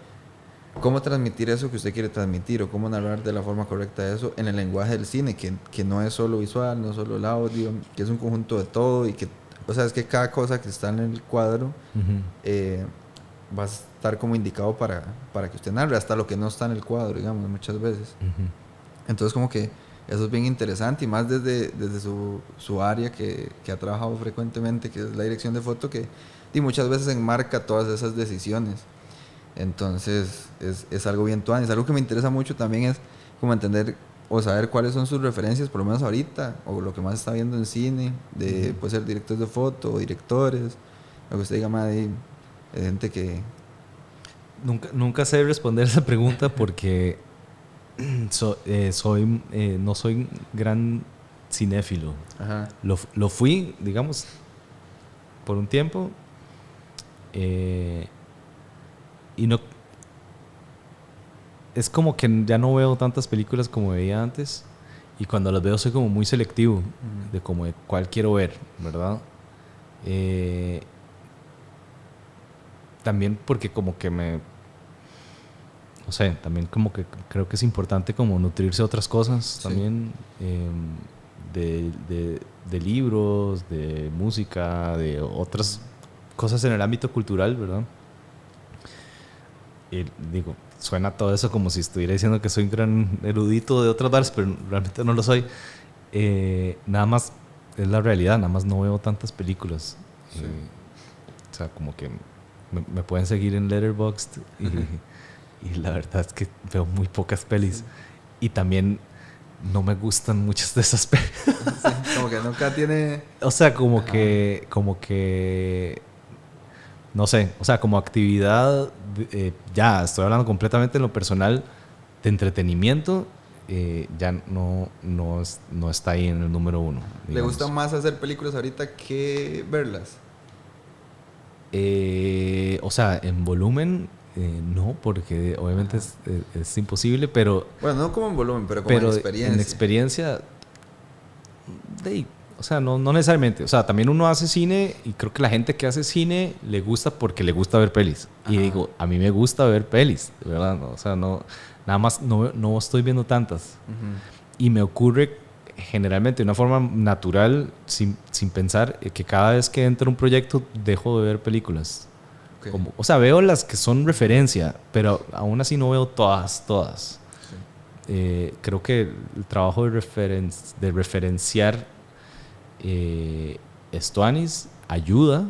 cómo transmitir eso que usted quiere transmitir o cómo narrar de la forma correcta eso en el lenguaje del cine, que no es solo visual, no solo el audio, que es un conjunto de todo y que, o sea, es que cada cosa que está en el cuadro va a estar como indicado para que usted narre, hasta lo que no está en el cuadro, digamos, muchas veces. Entonces como que eso es bien interesante y más desde su área que ha trabajado frecuentemente, que es la dirección de foto, que y muchas veces enmarca todas esas decisiones. Entonces es algo bien tuanis. Es algo que me interesa mucho también es como entender o saber cuáles son sus referencias, por lo menos ahorita, o lo que más está viendo en cine, puede ser directores de foto o directores, lo que usted diga, más de gente que... Nunca sé responder esa pregunta porque no soy gran cinéfilo. Ajá. Lo fui, digamos, por un tiempo. Y no... Es como que ya no veo tantas películas como veía antes. Y cuando las veo soy como muy selectivo de como de cuál quiero ver, ¿verdad? También porque como que no sé, también como que creo que es importante como nutrirse de otras cosas también, de libros, de música, de otras cosas en el ámbito cultural, ¿verdad? Y digo, suena todo eso como si estuviera diciendo que soy un gran erudito de otras varas, pero realmente no lo soy. Nada más es la realidad, nada más no veo tantas películas. Sí. O sea, como que me pueden seguir en Letterboxd y la verdad es que veo muy pocas pelis. Y también no me gustan muchas de esas pelis. Sí, como que nunca tiene... O sea, como que no sé, o sea, como actividad, ya estoy hablando completamente en lo personal, de entretenimiento, ya no está ahí en el número uno. ¿Le Digamos. gusta más hacer películas ahorita que verlas? O sea, en volumen, no, porque obviamente es imposible, pero... Bueno, no como en volumen, pero como en experiencia. En experiencia, o sea, no necesariamente. O sea, también uno hace cine y creo que la gente que hace cine le gusta porque le gusta ver pelis. Ajá. Y digo, a mí me gusta ver pelis, ¿verdad? No, o sea, nada más no estoy viendo tantas. Y me ocurre generalmente de una forma natural, sin pensar, que cada vez que entro a un proyecto dejo de ver películas. Okay. O sea, veo las que son referencia, pero aún así no veo todas. Sí. Creo que el trabajo de referenciar Estuanis ayuda,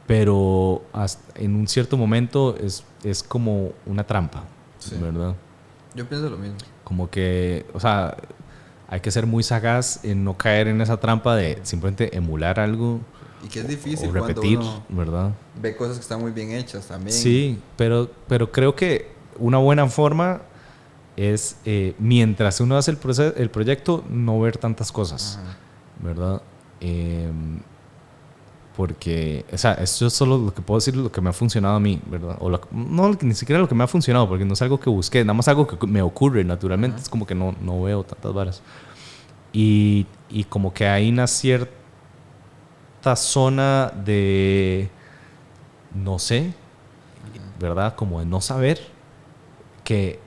pero en un cierto momento es como una trampa, sí. ¿Verdad? Yo pienso lo mismo. Como que, o sea, hay que ser muy sagaz en no caer en esa trampa de simplemente emular algo. Y que es difícil o repetir, cuando uno ¿verdad? Ve cosas que están muy bien hechas también. Sí, pero creo que una buena forma es, mientras uno hace el proyecto, no ver tantas cosas. Ajá. ¿Verdad? Porque, o sea, esto es solo lo que puedo decir, lo que me ha funcionado a mí, ¿verdad? No, ni siquiera lo que me ha funcionado, porque no es algo que busqué, nada más algo que me ocurre naturalmente. Es como que no veo tantas varas. Y como que hay una cierta zona de, no sé, ¿verdad? Como de no saber, que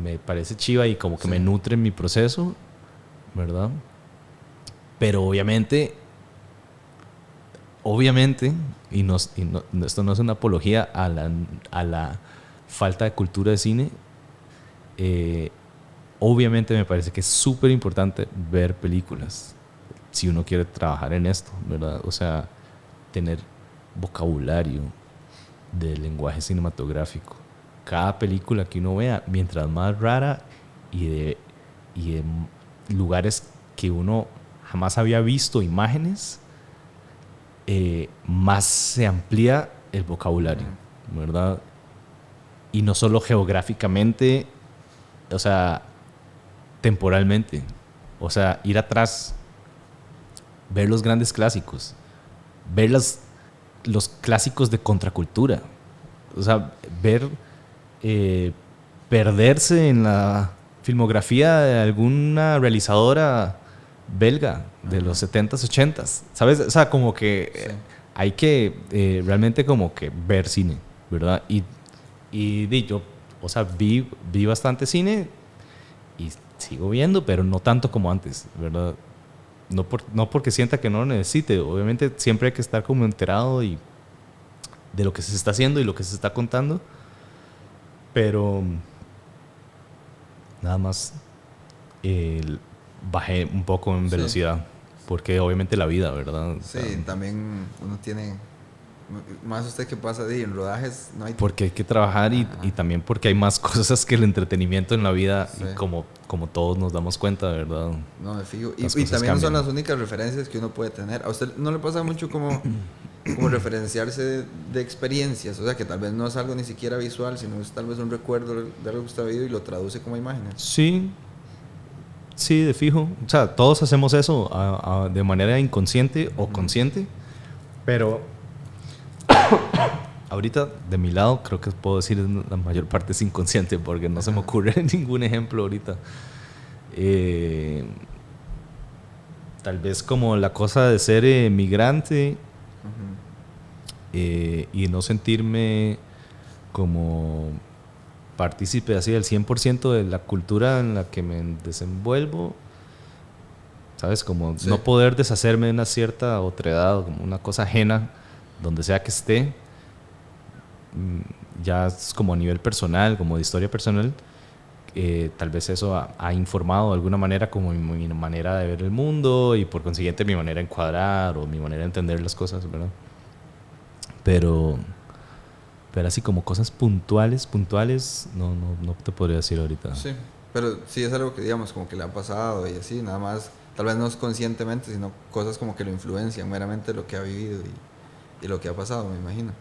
me parece chiva y como que me nutre en mi proceso, ¿verdad? Pero obviamente, y esto no es una apología a la falta de cultura de cine, obviamente me parece que es súper importante ver películas si uno quiere trabajar en esto, ¿verdad? O sea, tener vocabulario de lenguaje cinematográfico. Cada película que uno vea, mientras más rara y de lugares que uno jamás había visto imágenes, más se amplía el vocabulario, ¿verdad? Y no solo geográficamente, o sea, temporalmente. O sea, ir atrás, ver los grandes clásicos, ver los clásicos de contracultura. O sea, ver, perderse en la filmografía de alguna realizadora belga de los 70s, 80s, ¿sabes? O sea, como que hay que realmente como que ver cine, ¿verdad? Y yo, o sea, vi bastante cine y sigo viendo, pero no tanto como antes, ¿verdad? No porque sienta que no lo necesite, obviamente siempre hay que estar como enterado de lo que se está haciendo y lo que se está contando, pero nada más bajé un poco en velocidad, porque obviamente la vida, ¿verdad? Sí, también uno tiene, más usted que pasa en rodajes, no hay... Porque hay que trabajar y también porque hay más cosas que el entretenimiento en la vida, y como todos nos damos cuenta, ¿verdad? No, me fijo. Y también cambian. No son las únicas referencias que uno puede tener. ¿A usted no le pasa mucho como referenciarse de experiencias? O sea, que tal vez no es algo ni siquiera visual, sino es tal vez un recuerdo de algo que usted ha vivido y lo traduce como imágenes. Sí, de fijo. O sea, todos hacemos eso de manera inconsciente o consciente, pero ahorita de mi lado creo que puedo decir la mayor parte es inconsciente, porque no se me ocurre ningún ejemplo ahorita. Tal vez como la cosa de ser migrante y no sentirme como partícipe así del 100% de la cultura en la que me desenvuelvo, ¿sabes? Como Sí. no poder deshacerme de una cierta otredad, como una cosa ajena, donde sea que esté, ya es como a nivel personal, como de historia personal. Tal vez eso ha informado de alguna manera como mi manera de ver el mundo y por consiguiente mi manera de encuadrar o mi manera de entender las cosas, ¿verdad? Pero así como cosas puntuales, no te podría decir ahorita. Sí, pero sí es algo que digamos como que le ha pasado y así, nada más, tal vez no es conscientemente, sino cosas como que lo influencian meramente lo que ha vivido y lo que ha pasado, me imagino.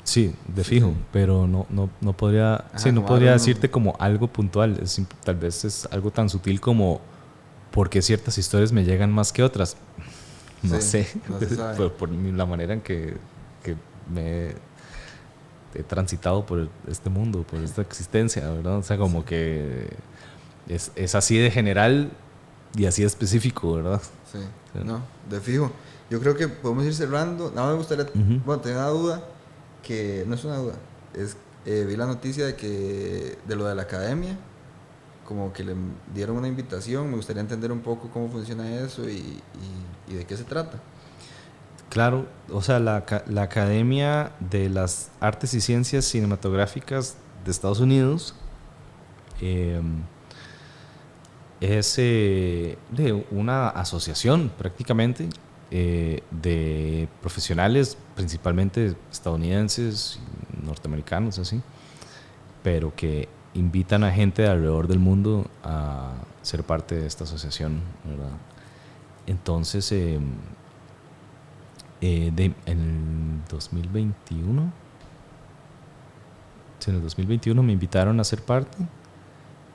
Sí, de Sí, fijo, sí. pero no podría, Ajá, sí, no como dar podría un... decirte como algo puntual. Tal vez es algo tan sutil como porque ciertas historias me llegan más que otras. No Sí, sé, no se sabe. por la manera en que me he transitado por este mundo, por esta existencia, ¿verdad? O sea, Sí, como que es así de general y así de específico, ¿verdad? sí, Sí. no, de fijo. Yo creo que podemos ir cerrando. Nada más me gustaría, Ujú. bueno, tenía una duda que no es una duda, es vi la noticia de que de lo de la academia, como que le dieron una invitación, me gustaría entender un poco cómo funciona eso y de qué se trata. Claro, o sea, la Academia de las Artes y Ciencias Cinematográficas de Estados Unidos eh, es de una asociación prácticamente de profesionales, principalmente estadounidenses, norteamericanos, así, pero que invitan a gente de alrededor del mundo a ser parte de esta asociación, ¿verdad? Entonces, en el 2021, sí, en el 2021 me invitaron a ser parte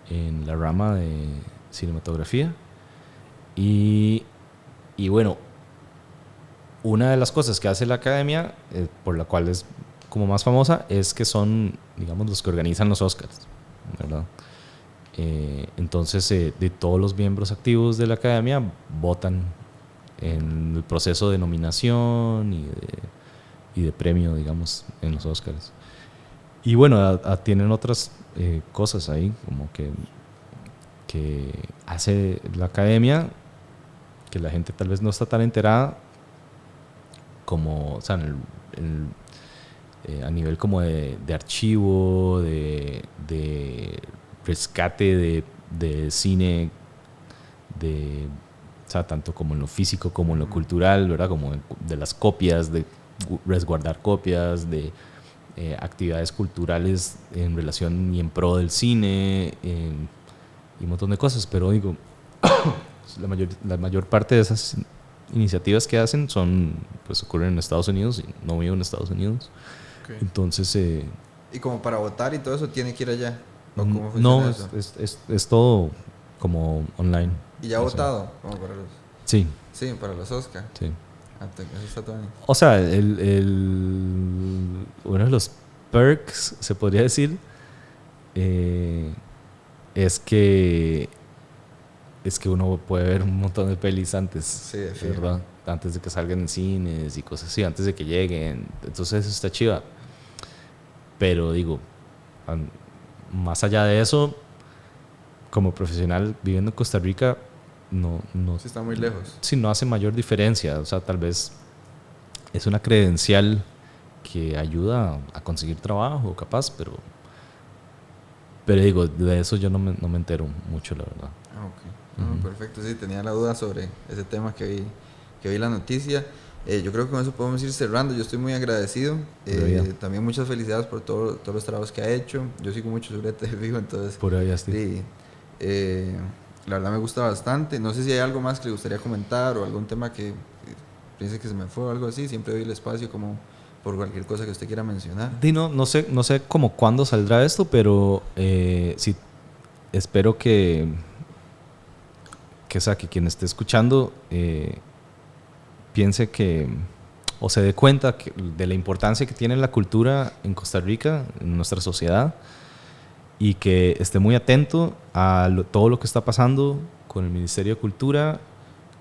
en la rama de cinematografía y, y bueno, una de las cosas que hace la academia, por la cual es como más famosa, es que son, digamos, los que organizan los Oscars, ¿verdad? Entonces, de todos los miembros activos de la academia votan en el proceso de nominación y de premio, digamos, en los Oscars. Y bueno, tienen otras cosas ahí, como que hace la academia, que la gente tal vez no está tan enterada, como, o sea, a nivel como de archivo, de rescate de cine, o sea, tanto como en lo físico como en lo cultural, ¿verdad? Como de las copias, de resguardar copias, de actividades culturales en relación y en pro del cine y un montón de cosas, pero digo, la mayor parte de esas iniciativas que hacen pues ocurren en Estados Unidos y no vivo en Estados Unidos. Okay. Entonces, Y como para votar y todo eso tiene que ir allá. ¿O cómo funciona no, eso? es todo como online. Y ya ha O sea, votado, como para los... sí, Sí, para los Oscar. sí. Eso está todo bien. O sea, uno de los perks, se podría decir, eh, es que uno puede ver un montón de pelis antes, Sí, de fijo. ¿verdad? Antes de que salgan en cines y cosas así, antes de que lleguen. Entonces eso está chiva. Pero digo, más allá de eso, como profesional viviendo en Costa Rica, Sí, está muy lejos. sí, no hace mayor diferencia. O sea, tal vez es una credencial que ayuda a conseguir trabajo, capaz, pero digo, de eso yo no me entero mucho, la verdad. Ah, ok. Perfecto, sí, tenía la duda sobre ese tema que vi la noticia. Yo creo que con eso podemos ir cerrando. Yo estoy muy agradecido. Pura vida. También muchas felicidades por todos los trabajos que ha hecho. Yo sigo mucho su brete de fijo, entonces Pura vida, Steve. sí, la verdad me gusta bastante. No sé si hay algo más que le gustaría comentar o algún tema que piense que se me fue o algo así. Siempre doy el espacio como por cualquier cosa que usted quiera mencionar. No sé cómo cuándo saldrá esto, pero sí, espero o sea, que quien esté escuchando piense que, o se dé cuenta de la importancia que tiene la cultura en Costa Rica, en nuestra sociedad, y que esté muy atento a todo lo que está pasando con el Ministerio de Cultura,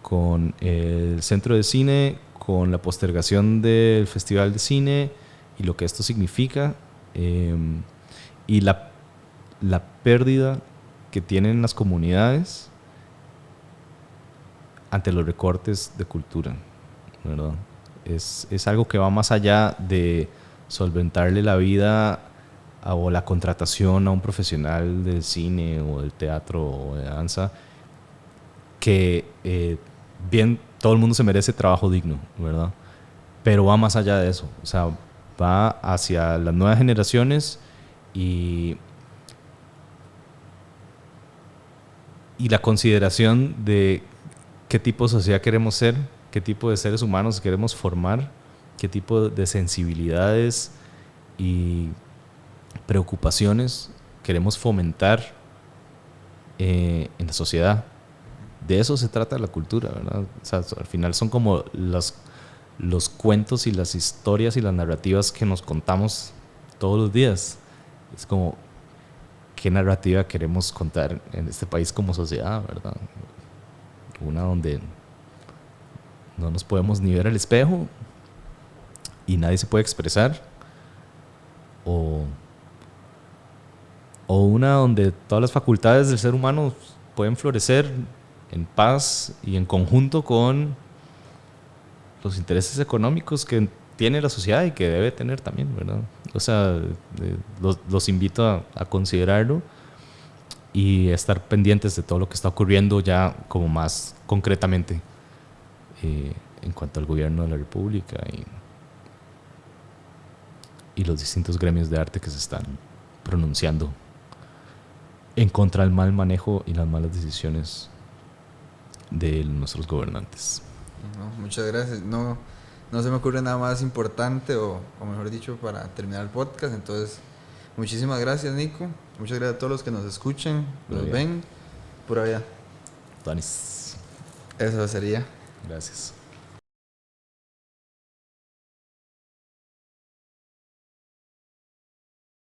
con el Centro de Cine, con la postergación del Festival de Cine y lo que esto significa, y la pérdida que tienen las comunidades ante los recortes de cultura, ¿verdad? Es algo que va más allá de solventarle la vida o la contratación a un profesional del cine o del teatro o de danza, que bien, todo el mundo se merece trabajo digno, ¿verdad? Pero va más allá de eso, o sea, va hacia las nuevas generaciones y la consideración de qué tipo de sociedad queremos ser, qué tipo de seres humanos queremos formar, qué tipo de sensibilidades y preocupaciones queremos fomentar en la sociedad. De eso se trata la cultura, ¿verdad? O sea, al final son como los cuentos y las historias y las narrativas que nos contamos todos los días. Es como, ¿qué narrativa queremos contar en este país como sociedad, verdad? Una donde no nos podemos ni ver al espejo y nadie se puede expresar, o una donde todas las facultades del ser humano pueden florecer en paz y en conjunto con los intereses económicos que tiene la sociedad y que debe tener también, ¿verdad? O sea, los invito a considerarlo y estar pendientes de todo lo que está ocurriendo ya como más concretamente en cuanto al gobierno de la República y los distintos gremios de arte que se están pronunciando en contra del mal manejo y las malas decisiones de nuestros gobernantes. No, muchas gracias. No se me ocurre nada más importante o mejor dicho para terminar el podcast. Entonces, muchísimas gracias, Nico. Muchas gracias a todos los que nos escuchan, nos ven. Pura vida. Tanis. Eso sería. Gracias.